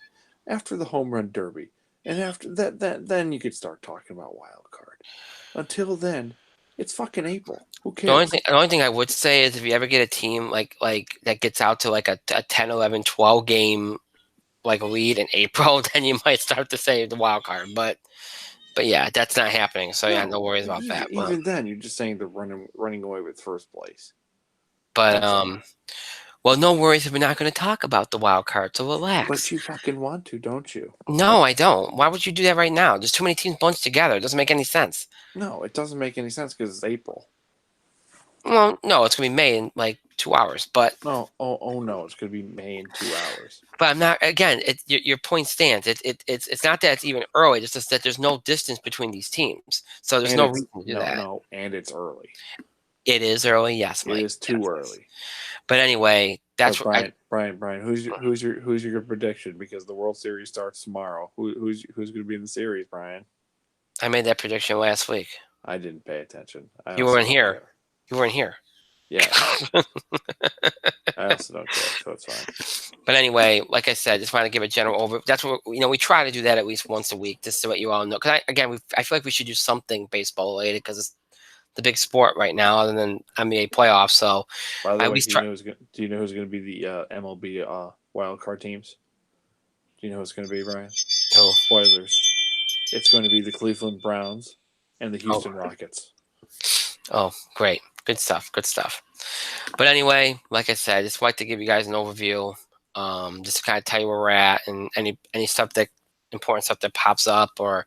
Speaker 2: after the home run derby, and after that then you could start talking about wild card. Until then, it's fucking April. Who cares?
Speaker 1: The only thing I would say is if you ever get a team like that gets out to like a 10, 11, 12 game like lead in April, then you might start to say the wild card. But yeah, that's not happening. So yeah, no worries about that.
Speaker 2: Even then, you're just saying they're running away with first place.
Speaker 1: But well, no worries if we're not going to talk about the wild card. So relax.
Speaker 2: But you fucking want to, don't you?
Speaker 1: No, I don't. Why would you do that right now? There's too many teams bunched together. It doesn't make any sense.
Speaker 2: No, it doesn't make any sense because it's April.
Speaker 1: Well, no, it's going to be May in like 2 hours. But
Speaker 2: no, no, it's going to be May in 2 hours.
Speaker 1: But I'm not. Again, your point stands. It's not that it's even early. It's just that there's no distance between these teams, so there's no reason to do that.
Speaker 2: No, and it's early.
Speaker 1: It is early, yes, Mike.
Speaker 2: It is too early.
Speaker 1: But anyway, that's
Speaker 2: what Brian. Who's your prediction? Because the World Series starts tomorrow. Who's going to be in the series, Brian?
Speaker 1: I made that prediction last week.
Speaker 2: I didn't pay attention.
Speaker 1: You weren't here. You weren't here.
Speaker 2: Yeah. I also don't care, so it's fine.
Speaker 1: But anyway, like I said, just want to give a general overview. That's what we try to do that at least once a week, just to let you all know. Because I feel like we should do something baseball related because it's the big sport right now, other than NBA playoffs. So,
Speaker 2: by the way, do you know who's going to be the MLB wild card teams? Do you know who it's going to be, Brian?
Speaker 1: Oh,
Speaker 2: spoilers! It's going to be the Cleveland Browns and the Houston Rockets.
Speaker 1: Oh, great. Good stuff. But anyway, like I said, I just like to give you guys an overview, just to kind of tell you where we're at and any important stuff that pops up, or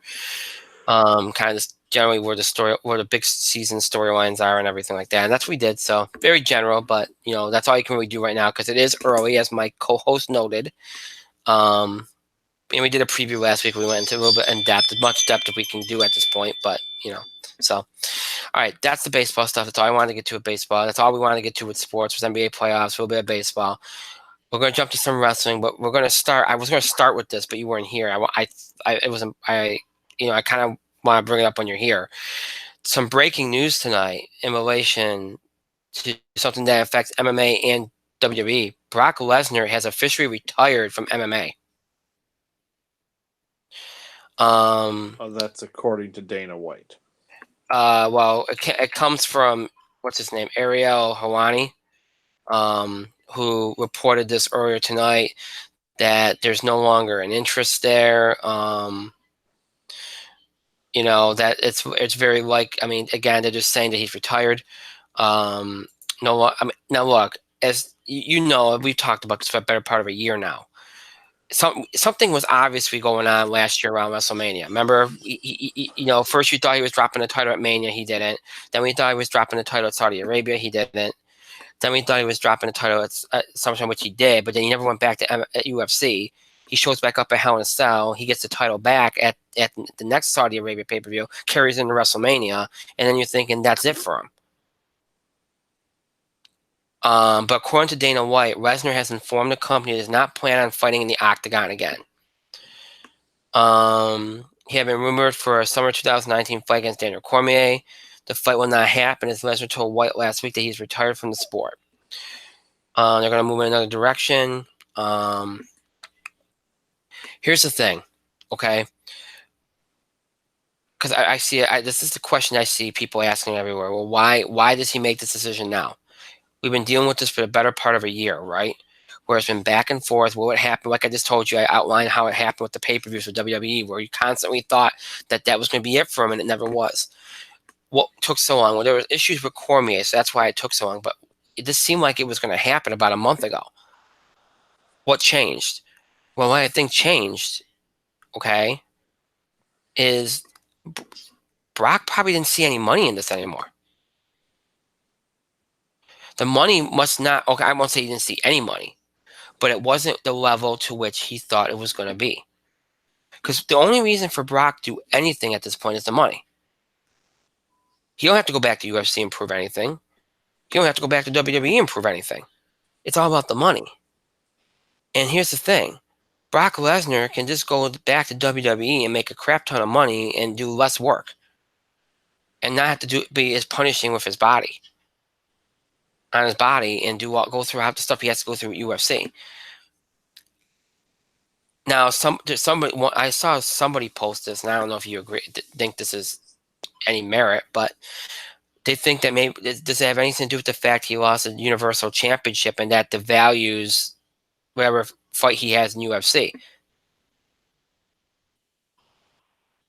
Speaker 1: kind of just generally where the big season storylines are and everything like that. And that's what we did. So very general, but that's all you can really do right now because it is early, as my co-host noted. And we did a preview last week. We went into a little bit in depth, as much depth as we can do at this point, but so, all right, that's the baseball stuff. That's all I wanted to get to with baseball. That's all we wanted to get to with sports, was NBA playoffs, a little bit of baseball. We're going to jump to some wrestling, but we're going to start. I was going to start with this, but you weren't here. I kind of want to bring it up when you're here. Some breaking news tonight in relation to something that affects MMA and WWE Brock Lesnar has officially retired from MMA.
Speaker 2: That's according to Dana White.
Speaker 1: Well, it comes from, what's his name, Ariel Helwani, who reported this earlier tonight, that there's no longer an interest there. That it's very again, they're just saying that he's retired. No, I mean, now look, as you know, we've talked about this for a better part of a year now. Something was obviously going on last year around WrestleMania. Remember, first you thought he was dropping the title at Mania, he didn't. Then we thought he was dropping the title at Saudi Arabia, he didn't. Then we thought he was dropping the title at SummerSlam, which he did, but then he never went back to at UFC. He shows back up at Hell in a Cell. He gets the title back at the next Saudi Arabia pay-per-view, carries into WrestleMania, and then you're thinking that's it for him. But according to Dana White, Lesnar has informed the company he does not plan on fighting in the Octagon again. He had been rumored for a summer 2019 fight against Daniel Cormier. The fight will not happen, as Lesnar told White last week that he's retired from the sport. They're going to move in another direction. Here's the thing, okay? Because I see it. This is the question I see people asking everywhere. Well, why does he make this decision now? We've been dealing with this for the better part of a year, right? Where it's been back and forth. What would happen? Like I just told you, I outlined how it happened with the pay-per-views with WWE, where you constantly thought that was going to be it for him, and it never was. What took so long? Well, there were issues with Cormier, so that's why it took so long. But it just seemed like it was going to happen about a month ago. What changed? Well, what I think changed, okay, is Brock probably didn't see any money in this anymore. The money must not, okay, I won't say he didn't see any money, but it wasn't the level to which he thought it was going to be. Because the only reason for Brock to do anything at this point is the money. He don't have to go back to UFC and prove anything. He don't have to go back to WWE and prove anything. It's all about the money. And here's the thing. Brock Lesnar can just go back to WWE and make a crap ton of money and do less work. And not have to be as punishing with his body. On his body and go through half the stuff he has to go through at UFC. Now, I saw somebody post this, and I don't know if you think this is any merit, but they think that maybe does it have anything to do with the fact he lost a Universal Championship and that devalues whatever fight he has in UFC?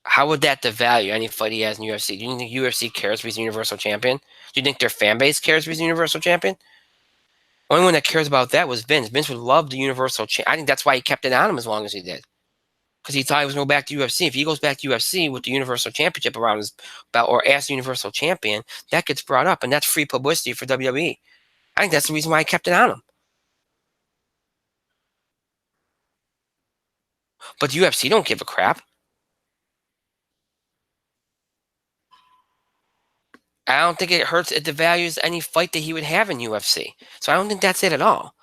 Speaker 1: How would that devalue any fight he has in UFC? Do you think UFC cares if he's a Universal Champion? Do you think their fan base cares if he's a Universal Champion? The only one that cares about that was Vince. Vince would love the Universal Champion. I think that's why he kept it on him as long as he did. Because he thought he was going to go back to UFC. If he goes back to UFC with the Universal Championship around his belt or as the Universal Champion, that gets brought up, and that's free publicity for WWE. I think that's the reason why he kept it on him. But the UFC don't give a crap. I don't think it devalues any fight that he would have in UFC. So I don't think that's it at all.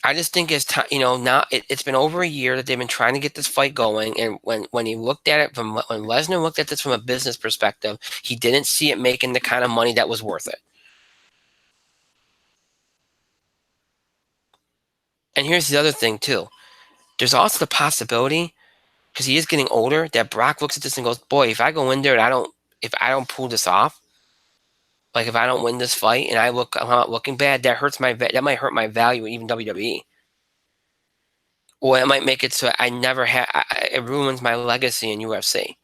Speaker 1: I just think as time, now it's been over a year that they've been trying to get this fight going, and when he looked at it when Lesnar looked at this from a business perspective, he didn't see it making the kind of money that was worth it. And here's the other thing too. There's also the possibility, because he is getting older, that Brock looks at this and goes, "Boy, if I go in there and if I don't pull this off, like if I don't win this fight and I'm not looking bad, that might hurt my value even WWE." Or it might make it so it ruins my legacy in UFC.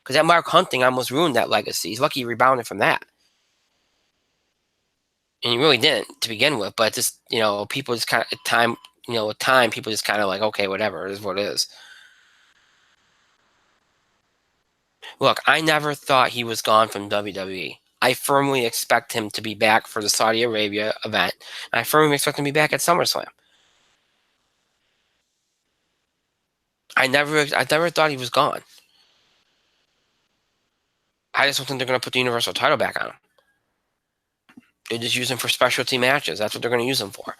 Speaker 1: Because that Mark Hunt thing almost ruined that legacy. He's lucky he rebounded from that. And he really didn't to begin with. But just, people just kind of, with time, people just kind of like, okay, whatever, it is what it is. Look, I never thought he was gone from WWE. I firmly expect him to be back for the Saudi Arabia event. And I firmly expect him to be back at SummerSlam. I never thought he was gone. I just don't think they're going to put the Universal title back on him. They just use him for specialty matches. That's what they're going to use him for.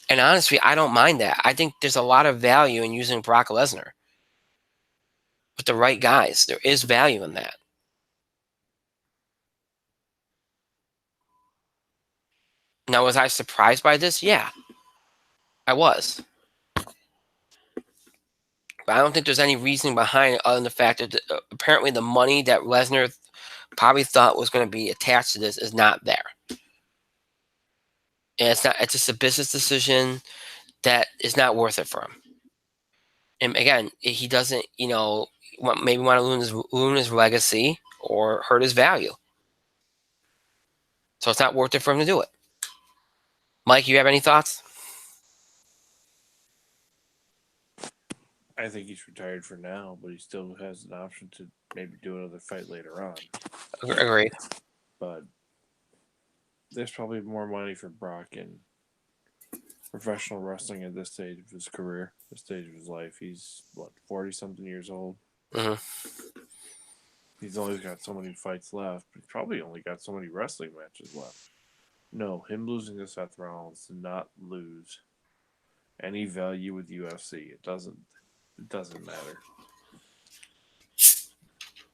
Speaker 1: And honestly, I don't mind that. I think there's a lot of value in using Brock Lesnar with the right guys. There is value in that. Now, was I surprised by this? Yeah, I was. But I don't think there's any reasoning behind it other than the fact that apparently the money that Lesnar probably thought was going to be attached to this is not there. And it's not. It's just a business decision that is not worth it for him. And again, he doesn't, maybe want to ruin his legacy or hurt his value. So it's not worth it for him to do it. Mike, you have any thoughts?
Speaker 2: I think he's retired for now, but he still has an option to maybe do another fight later on.
Speaker 1: Agreed.
Speaker 2: But there's probably more money for Brock in professional wrestling at this stage of his career, this stage of his life. He's, 40 something years old?
Speaker 1: Mm-hmm.
Speaker 2: He's only got so many fights left. He's probably only got so many wrestling matches left. No, him losing to Seth Rollins did not lose any value with UFC. It doesn't matter.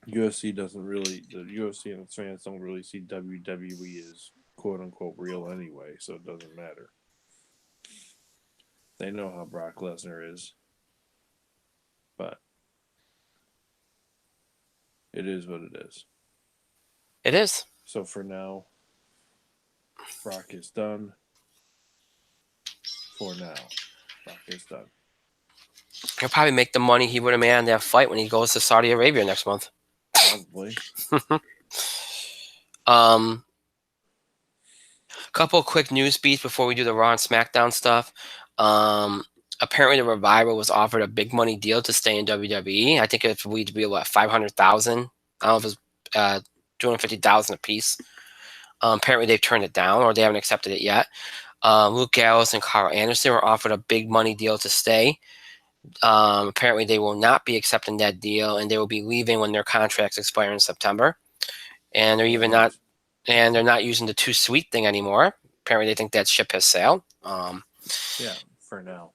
Speaker 2: UFC doesn't really, the UFC and its fans don't really see WWE as quote unquote real anyway, so it doesn't matter. They know how Brock Lesnar is, but it is what it is.
Speaker 1: It is.
Speaker 2: So for now, Brock is done. For now, Brock is done.
Speaker 1: He'll probably make the money he would have made on that fight when he goes to Saudi Arabia next month.
Speaker 2: Probably.
Speaker 1: Couple of quick news beats before we do the Raw and SmackDown stuff. Apparently, the Revival was offered a big money deal to stay in WWE. I think it would be what, 500,000. I don't know if it's 250,000 a piece. Apparently, they've turned it down or they haven't accepted it yet. Luke Gallows and Carl Anderson were offered a big money deal to stay. Apparently, they will not be accepting that deal, and they will be leaving when their contracts expire in September. And they're even not, and they're not using the Too Sweet thing anymore. Apparently, they think that ship has sailed.
Speaker 2: Yeah, for now.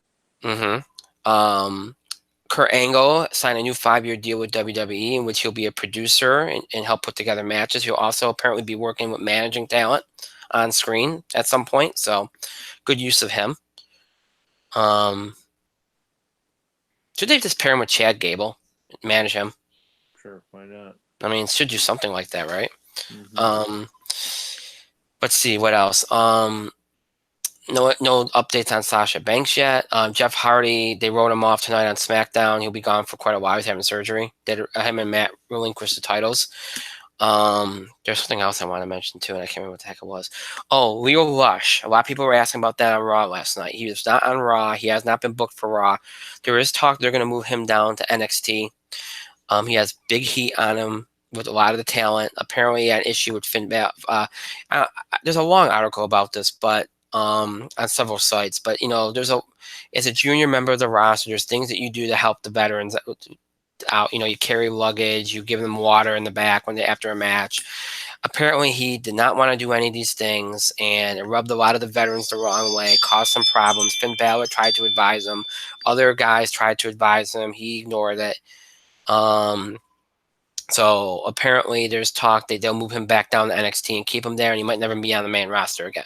Speaker 1: Kurt Angle signed a new 5-year deal with WWE, in which he'll be a producer and help put together matches. He'll also apparently be working with managing talent on screen at some point. So, good use of him. Should they just pair him with Chad Gable, manage him?
Speaker 2: Sure, why not?
Speaker 1: I mean, should do something like that, right?
Speaker 2: Mm-hmm.
Speaker 1: Let's see what else. No updates on Sasha Banks yet. Jeff Hardy, they wrote him off tonight on SmackDown. He'll be gone for quite a while. He's having surgery. Him and Matt relinquished the titles. There's something else I want to mention too, and I can't remember what the heck it was. Oh, Leo Rush. A lot of people were asking about that on Raw last night. He was not on Raw. He has not been booked for Raw. There is talk they're going to move him down to NXT. He has big heat on him with a lot of the talent. Apparently, he had an issue with Finn Balor. There's a long article about this, but on several sites. But as a junior member of the roster, there's things that you do to help the veterans out. You carry luggage, you give them water in the back after a match. Apparently, he did not want to do any of these things, and it rubbed a lot of the veterans the wrong way, caused some problems. Finn Balor tried to advise him. Other guys tried to advise him. He ignored it. So apparently there's talk that they'll move him back down to NXT and keep him there, and he might never be on the main roster again.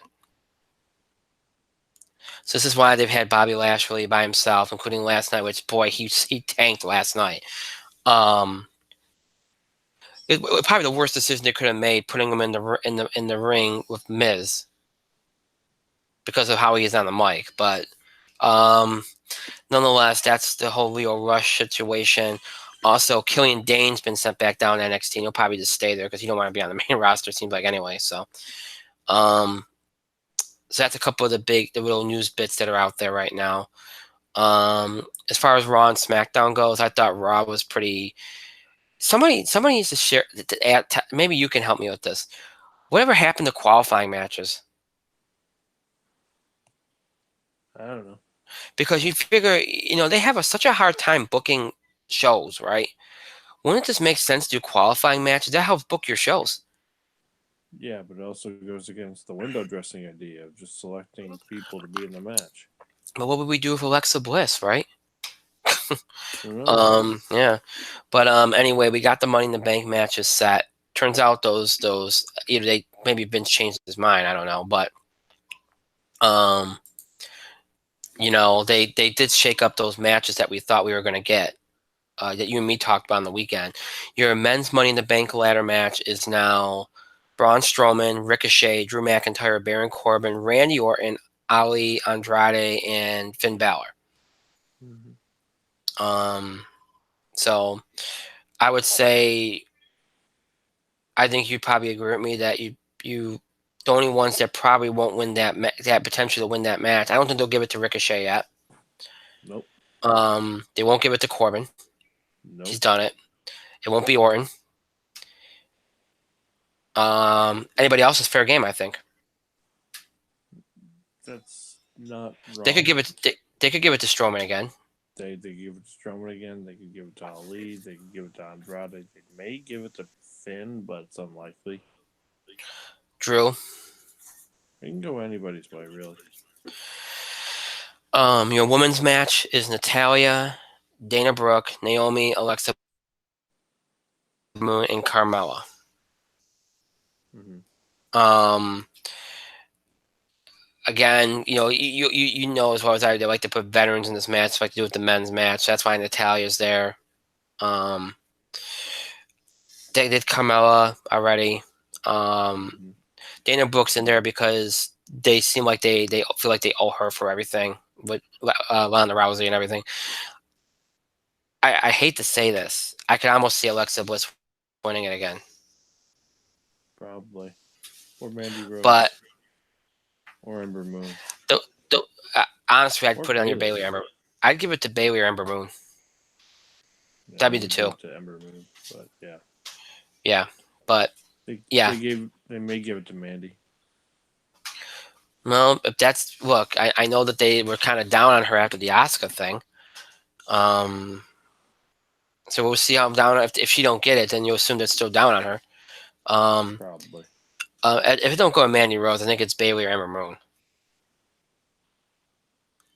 Speaker 1: So this is why they've had Bobby Lashley by himself, including last night, which, boy, he tanked last night. It was probably the worst decision they could have made, putting him in the ring with Miz because of how he is on the mic. But nonetheless, that's the whole Leo Rush situation. Also, Killian Dane's been sent back down to NXT, and he'll probably just stay there because he don't want to be on the main roster, it seems like, anyway. So that's a couple of the little news bits that are out there right now. As far as Raw and SmackDown goes, I thought Raw was pretty... Somebody needs to share... maybe you can help me with this. Whatever happened to qualifying matches?
Speaker 2: I don't know.
Speaker 1: Because you figure, they have such a hard time booking shows, right? Wouldn't it just make sense to do qualifying matches? That helps book your shows.
Speaker 2: Yeah, but it also goes against the window dressing idea of just selecting people to be in the match.
Speaker 1: But what would we do with Alexa Bliss, right?
Speaker 2: Know.
Speaker 1: Yeah. But anyway, we got the Money in the Bank matches set. Turns out those either they maybe Vince changed his mind, I don't know, but Um, they did shake up those matches that we thought we were going to get. That you and me talked about on the weekend. Your men's Money in the Bank ladder match is now Braun Strowman, Ricochet, Drew McIntyre, Baron Corbin, Randy Orton, Ali Andrade, and Finn Balor.
Speaker 2: Mm-hmm.
Speaker 1: So I would say I think you'd probably agree with me that you the only ones that probably won't win that potential to win that match. I don't think they'll give it to Ricochet yet.
Speaker 2: Nope.
Speaker 1: They won't give it to Corbin. He's
Speaker 2: Nope.
Speaker 1: done it. It won't be Orton. Anybody else is fair game, I think.
Speaker 2: That's not
Speaker 1: They could
Speaker 2: wrong.
Speaker 1: give it. They could give it to Strowman again.
Speaker 2: They give it to Strowman again. They could give it to Ali. They could give it to Andrade. They may give it to Finn, but it's unlikely.
Speaker 1: Drew.
Speaker 2: It can go anybody's way, really.
Speaker 1: Your women's match is Natalya, Dana Brooke, Naomi, Alexa Moon, and Carmella.
Speaker 2: Mm-hmm.
Speaker 1: Again, you know as well as I, they like to put veterans in this match, like to do with the men's match. That's why Natalya's there. They did Carmella already.
Speaker 2: Mm-hmm.
Speaker 1: Dana Brooke's in there because they seem like they feel like they owe her for everything with Ronda Rousey and everything. I hate to say this. I could almost see Alexa Bliss winning it again.
Speaker 2: Probably. Or Mandy Rose.
Speaker 1: But
Speaker 2: or Ember Moon.
Speaker 1: Honestly, I'd
Speaker 2: Or
Speaker 1: put it on your
Speaker 2: Bayley.
Speaker 1: Bailey or Ember. I'd give it to Bailey or Ember Moon.
Speaker 2: Yeah,
Speaker 1: That'd
Speaker 2: I
Speaker 1: be the
Speaker 2: would
Speaker 1: two.
Speaker 2: give it to Ember Moon, but yeah.
Speaker 1: Yeah, but yeah.
Speaker 2: They may give it to Mandy.
Speaker 1: Well, if that's look, I know that they were kind of down on her after the Asuka thing. So we'll see how I'm down. If she don't get it, then you'll assume they're still down on her.
Speaker 2: Probably.
Speaker 1: If it don't go to Mandy Rose, I think it's Bailey or Ember Moon.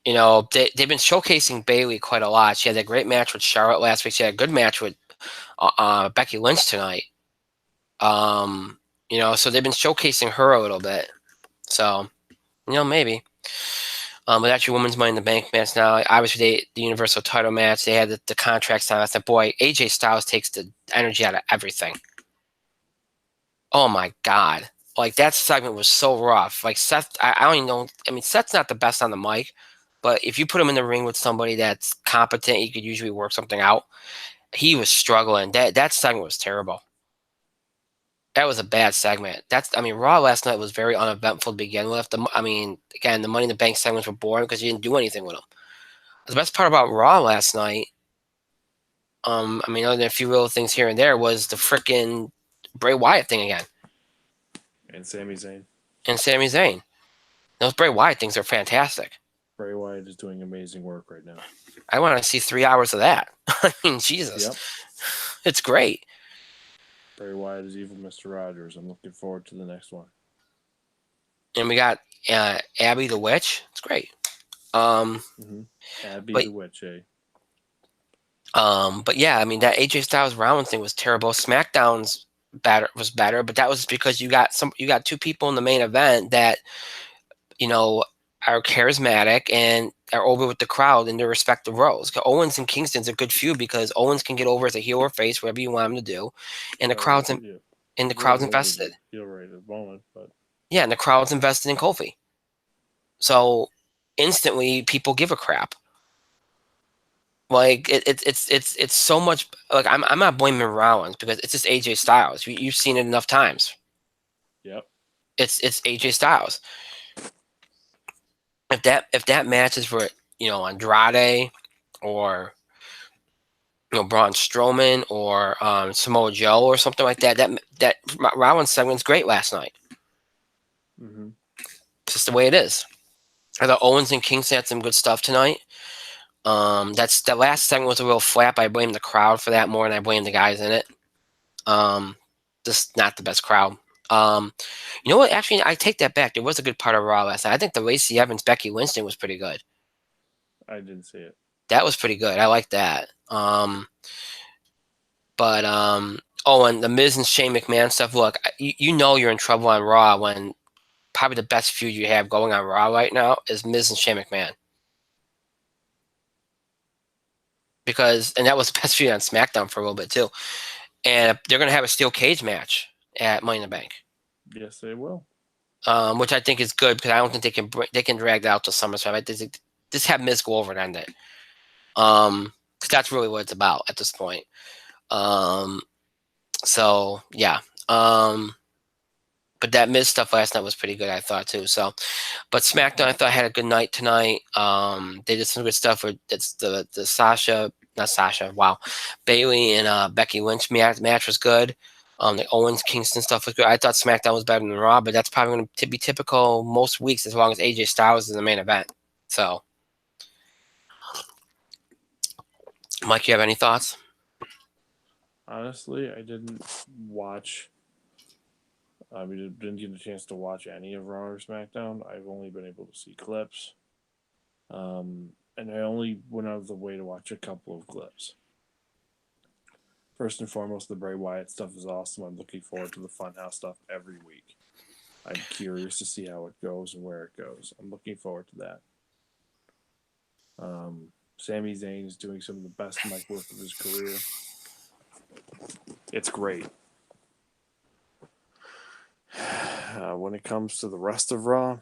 Speaker 1: They've been showcasing Bailey quite a lot. She had a great match with Charlotte last week. She had a good match with Becky Lynch tonight. So they've been showcasing her a little bit. So, maybe. But that's your women's Money in the Bank match now. Obviously, the Universal title match, they had the contract sign. I said, boy, AJ Styles takes the energy out of everything. Oh, my God. Like, that segment was so rough. Like, Seth, I don't even know. I mean, Seth's not the best on the mic, but if you put him in the ring with somebody that's competent, you could usually work something out. He was struggling. That segment was terrible. That was a bad segment. Raw last night was very uneventful to begin with. Again, the Money in the Bank segments were boring because you didn't do anything with them. The best part about Raw last night, other than a few little things here and there, was the freaking Bray Wyatt thing again.
Speaker 2: And Sami Zayn.
Speaker 1: And Sami Zayn. Those Bray Wyatt things are fantastic.
Speaker 2: Bray Wyatt is doing amazing work right now.
Speaker 1: I want to see 3 hours of that. Jesus. Yep. It's great.
Speaker 2: Bray Wyatt is evil Mr. Rogers. I'm looking forward to the next one.
Speaker 1: And we got Abby the Witch. It's great.
Speaker 2: Abby the Witch, eh?
Speaker 1: But yeah, that AJ Styles Rollins thing was terrible. SmackDown's was better, but that was because you got two people in the main event that are charismatic and are over with the crowd in their respective roles. Owens and Kingston's a good feud because Owens can get over as a heel or face, whatever you want him to do, and the crowd's invested.
Speaker 2: Heel right at the moment, but
Speaker 1: yeah, and the crowd's invested in Kofi. So instantly, people give a crap. Like it's so much. Like I'm not blaming Rollins because it's just AJ Styles. You've seen it enough times.
Speaker 2: Yep.
Speaker 1: It's AJ Styles. If that match is for Andrade or Braun Strowman or Samoa Joe or something like that, that Rollins segment's great last night.
Speaker 2: Mm-hmm.
Speaker 1: It's just the way it is. I thought Owens and Kingston had some good stuff tonight. That last segment was a real flap. I blame the crowd for that more than I blame the guys in it. Just not the best crowd. You know what? Actually, I take that back. There was a good part of Raw last night. I think the Lacey Evans Becky Lynch thing was pretty good.
Speaker 2: I didn't see it.
Speaker 1: That was pretty good. I like that. And the Miz and Shane McMahon stuff. Look, you know you're in trouble on Raw when probably the best feud you have going on Raw right now is Miz and Shane McMahon. And that was the best feud on SmackDown for a little bit too. And they're going to have a steel cage match at Money in the Bank.
Speaker 2: Yes, they will.
Speaker 1: Which I think is good because I don't think they can drag that out to SummerSlam. I think just have Miz go over and end it. Because that's really what it's about at this point. So yeah. But that Miz stuff last night was pretty good, I thought too. So, but SmackDown, I thought had a good night tonight. They did some good stuff. It's the not Sasha. Wow, Bailey and Becky Lynch match was good. The Owens Kingston stuff was good. I thought SmackDown was better than Raw, but that's probably going to be typical most weeks as long as AJ Styles is the main event. So, Mike, you have any thoughts?
Speaker 2: Honestly, I didn't watch. I didn't get a chance to watch any of Raw or SmackDown. I've only been able to see clips. And I only went out of the way to watch a couple of clips. First and foremost, the Bray Wyatt stuff is awesome. I'm looking forward to the Funhouse stuff every week. I'm curious to see how it goes and where it goes. I'm looking forward to that. Sami Zayn is doing some of the best mic work of his career. It's great. When it comes to the rest of Raw,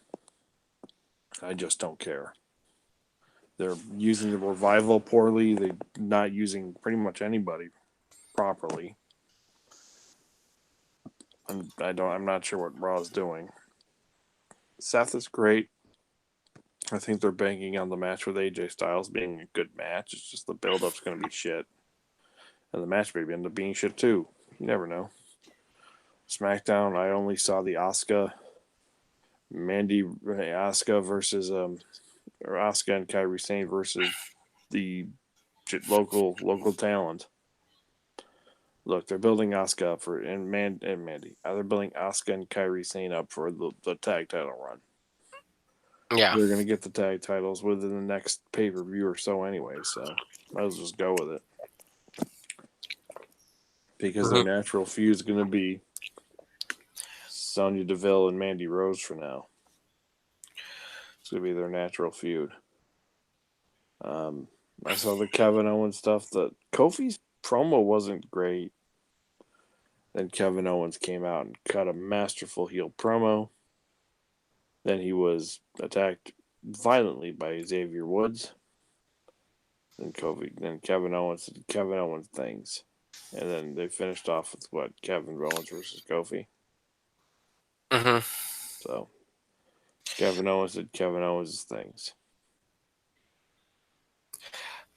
Speaker 2: I just don't care. They're using the revival poorly. They're not using pretty much anybody properly. I'm not sure what Raw is doing. Seth is great. I think they're banking on the match with AJ Styles being a good match. It's just the build-up's going to be shit. And the match may end up being shit too. You never know. SmackDown, I only saw the Asuka versus or Asuka and Kairi Sane versus the local talent. Look, they're building Asuka up and Mandy. They're building Asuka and Kairi Sane up for the tag title run.
Speaker 1: Yeah,
Speaker 2: They're gonna get the tag titles within the next pay-per-view or so anyway. So might as well just go with it because their natural feud is gonna be Sonya Deville and Mandy Rose for now. It's gonna be their natural feud. I saw the Kevin Owens stuff. That Kofi's promo wasn't great. Then Kevin Owens came out and cut a masterful heel promo. Then he was attacked violently by Xavier Woods. Then Kevin Owens did Kevin Owens things. And then they finished off with Kevin Owens versus Kofi.
Speaker 1: Mm-hmm.
Speaker 2: So Kevin Owens did Kevin Owens things.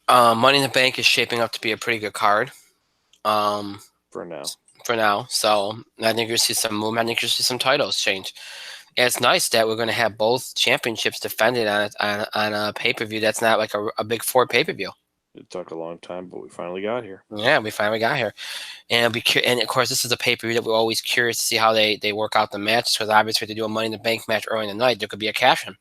Speaker 1: Money in the Bank is shaping up to be a pretty good card.
Speaker 2: For now.
Speaker 1: So I think you'll see some movement. I think you'll see some titles change. And it's nice that we're going to have both championships defended on a pay-per-view that's not like a big four pay-per-view.
Speaker 2: It took a long time, but we finally got here.
Speaker 1: Yeah, we finally got here. And and of course, this is a pay-per-view that we're always curious to see how they work out the matches. Because obviously, if they do a Money in the Bank match early in the night, there could be a cash-in.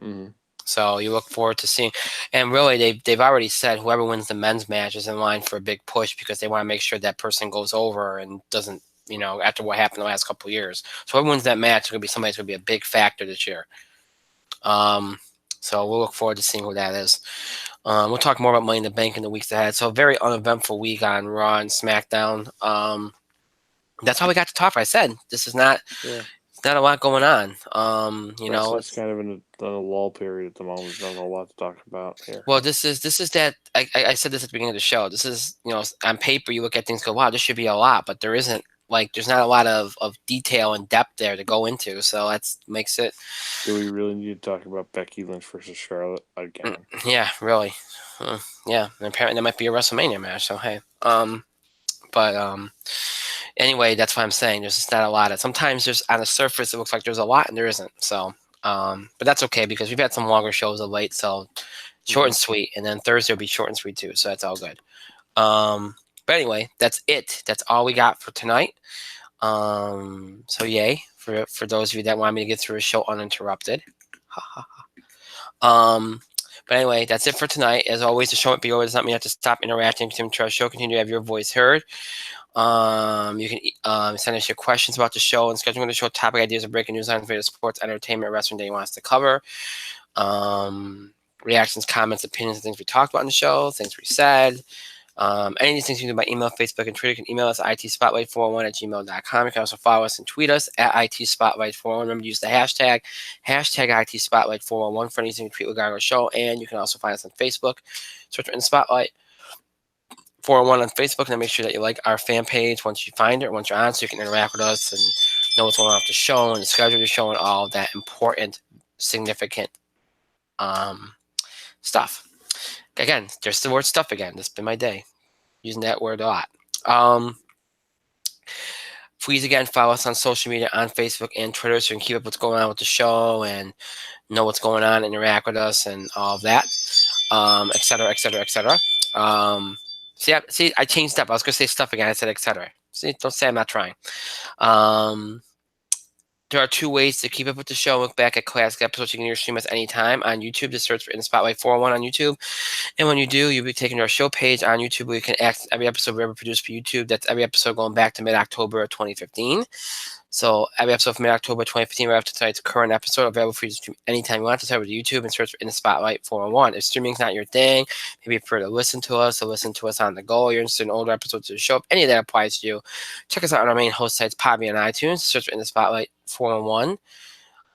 Speaker 2: Mm-hmm.
Speaker 1: So you look forward to seeing. And really, they've already said whoever wins the men's match is in line for a big push because they want to make sure that person goes over and doesn't, after what happened the last couple of years. So whoever wins that match is going to be somebody that's going to be a big factor this year. So we'll look forward to seeing who that is. We'll talk more about Money in the Bank in the weeks ahead. So a very uneventful week on Raw and SmackDown. That's all we got to talk about. I said this is not a lot going on.
Speaker 2: It's kind of in a lull period at the moment. There's not a lot to talk about here.
Speaker 1: Well, this is that I said this at the beginning of the show. This is on paper you look at things and go, wow, this should be a lot, but there isn't. There's not a lot of detail and depth there to go into, so that makes it.
Speaker 2: Do we really need to talk about Becky Lynch versus Charlotte again?
Speaker 1: Yeah, really. Yeah, and apparently there might be a WrestleMania match. So hey, anyway, that's what I'm saying. There's just not a lot of. Sometimes there's on the surface it looks like there's a lot and there isn't. So, but that's okay because we've had some longer shows of late. So short and sweet, and then Thursday will be short and sweet too. So that's all good. But anyway, that's it. That's all we got for tonight. So yay for those of you that want me to get through a show uninterrupted. But anyway, that's it for tonight. As always, the show won't be over. Does not mean you have to stop interacting. Continue to our show. Continue to have your voice heard. You can send us your questions about the show and scheduling the show, topic ideas, or breaking news on favorite sports, entertainment, wrestling that you want us to cover. Reactions, comments, opinions, and things we talked about in the show, things we said. Any of these things you can do by email, Facebook, and Twitter. You can email us at itspotlight401@gmail.com. You can also follow us and tweet us at itspotlight401. Remember to use the hashtag itspotlight401 for anything you tweet regarding our show. And you can also find us on Facebook. Search in the Spotlight 401 on Facebook, and then make sure that you like our fan page once you find it, or once you're on, so you can interact with us and know what's going on with the show and the schedule of the show and all of that important, significant stuff. Again, there's the word stuff again. This has been my day, using that word a lot. Please, again, follow us on social media on Facebook and Twitter so you can keep up what's going on with the show and know what's going on, interact with us and all of that, et cetera, et cetera, et cetera. See, I changed up. I was going to say stuff again. I said et cetera. See, don't say I'm not trying. There are two ways to keep up with the show. Look back at classic episodes. You can either stream us anytime on YouTube. Just search for In the Spotlight 401 on YouTube. And when you do, you'll be taken to our show page on YouTube where you can access every episode we ever produced for YouTube. That's every episode going back to mid-October of 2015. So every episode from mid-October 2015 right after tonight's current episode available for you to stream anytime you want. Just head over to YouTube and search for In the Spotlight 401. If streaming's not your thing, maybe you prefer to listen to us or listen to us on the go, you're interested in older episodes of the show, if any of that applies to you, check us out on our main host sites, Podbean and iTunes. Search for In the Spotlight 401.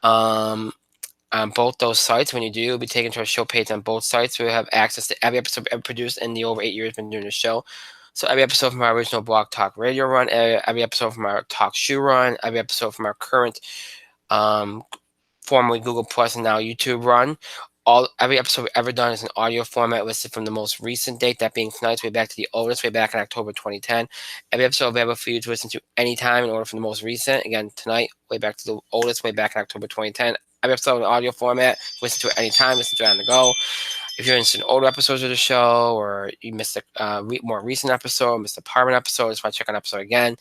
Speaker 1: On both those sites. When you do, you'll be taken to our show page on both sites. We'll have access to every episode ever produced in the over 8 years we've been doing the show. So every episode from our original Blog Talk Radio run, every episode from our Talk Shoe run, every episode from our current formerly Google Plus and now YouTube run. Every episode we've ever done is an audio format listed from the most recent date, that being tonight's, way back to the oldest, way back in October 2010. Every episode available for you to listen to anytime in order from the most recent. Again, tonight, way back to the oldest, way back in October 2010. Every episode in audio format, listen to it anytime, listen to it on the go. If you're interested in older episodes of the show, or you missed a more recent episode, missed a Parliament episode, just want to check an episode again.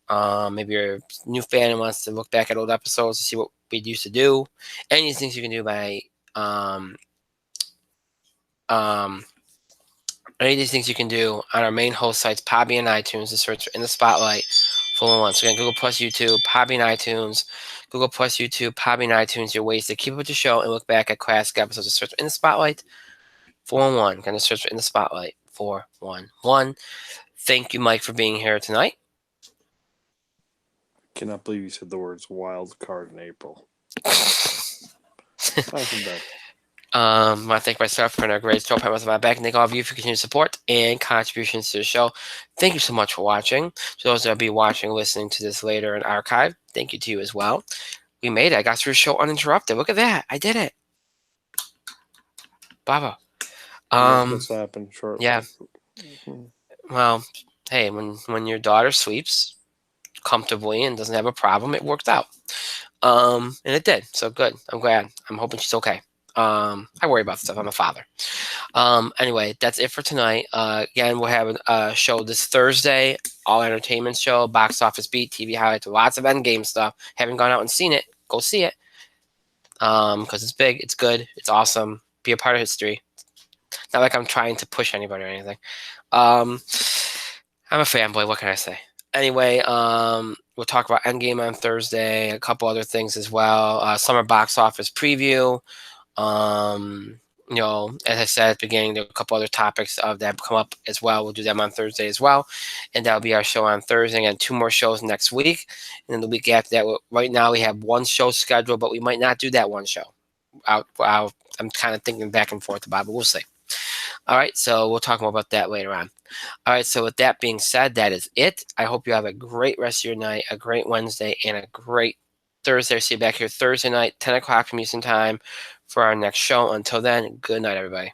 Speaker 1: Maybe you're a new fan and wants to look back at old episodes to see what we used to do. Any of these things you can do by any of these things you can do on our main host sites, Podbean and iTunes, to search for In the Spotlight 401. So again, Google Plus, YouTube, Podbean, iTunes, Google Plus, YouTube, Podbean, iTunes, your ways to keep up with the show and look back at classic episodes. To search for In the Spotlight 411. Going to search for In the Spotlight 411. Thank you, Mike, for being here tonight.
Speaker 2: Cannot believe you said the words wild card in April.
Speaker 1: I want to thank myself for a great show. I was my back, and thank all of you for continued support and contributions to the show. Thank you so much for watching. To those that will be watching, listening to this later in archive, thank you to you as well. We made it. I got through the show uninterrupted. Look at that. I did it. Bravo.
Speaker 2: This happened shortly.
Speaker 1: Yeah. Well, hey, when your daughter sleeps comfortably and doesn't have a problem, it worked out. And it did. So good. I'm glad. I'm hoping she's okay. I worry about stuff. I'm a father. Anyway, that's it for tonight. Again, we'll have a show this Thursday, all entertainment show, box office beat, TV highlights, lots of Endgame stuff. Haven't gone out and seen it. Go see it. Because it's big, it's good, it's awesome. Be a part of history. Not like I'm trying to push anybody or anything. I'm a fanboy. What can I say? Anyway, we'll talk about Endgame on Thursday, a couple other things as well. Summer box office preview. As I said at the beginning, there are a couple other topics that come up as well. We'll do them on Thursday as well. And that'll be our show on Thursday. And 2 more shows next week. And then the week after that, right now we have 1 show scheduled, but we might not do that 1 show. I'm kind of thinking back and forth about it, but we'll see. All right, so we'll talk more about that later on. All right, so with that being said, that is it. I hope you have a great rest of your night, a great Wednesday, and a great Thursday. I'll see you back here Thursday night, 10 o'clock from Eastern Time for our next show. Until then, good night, everybody.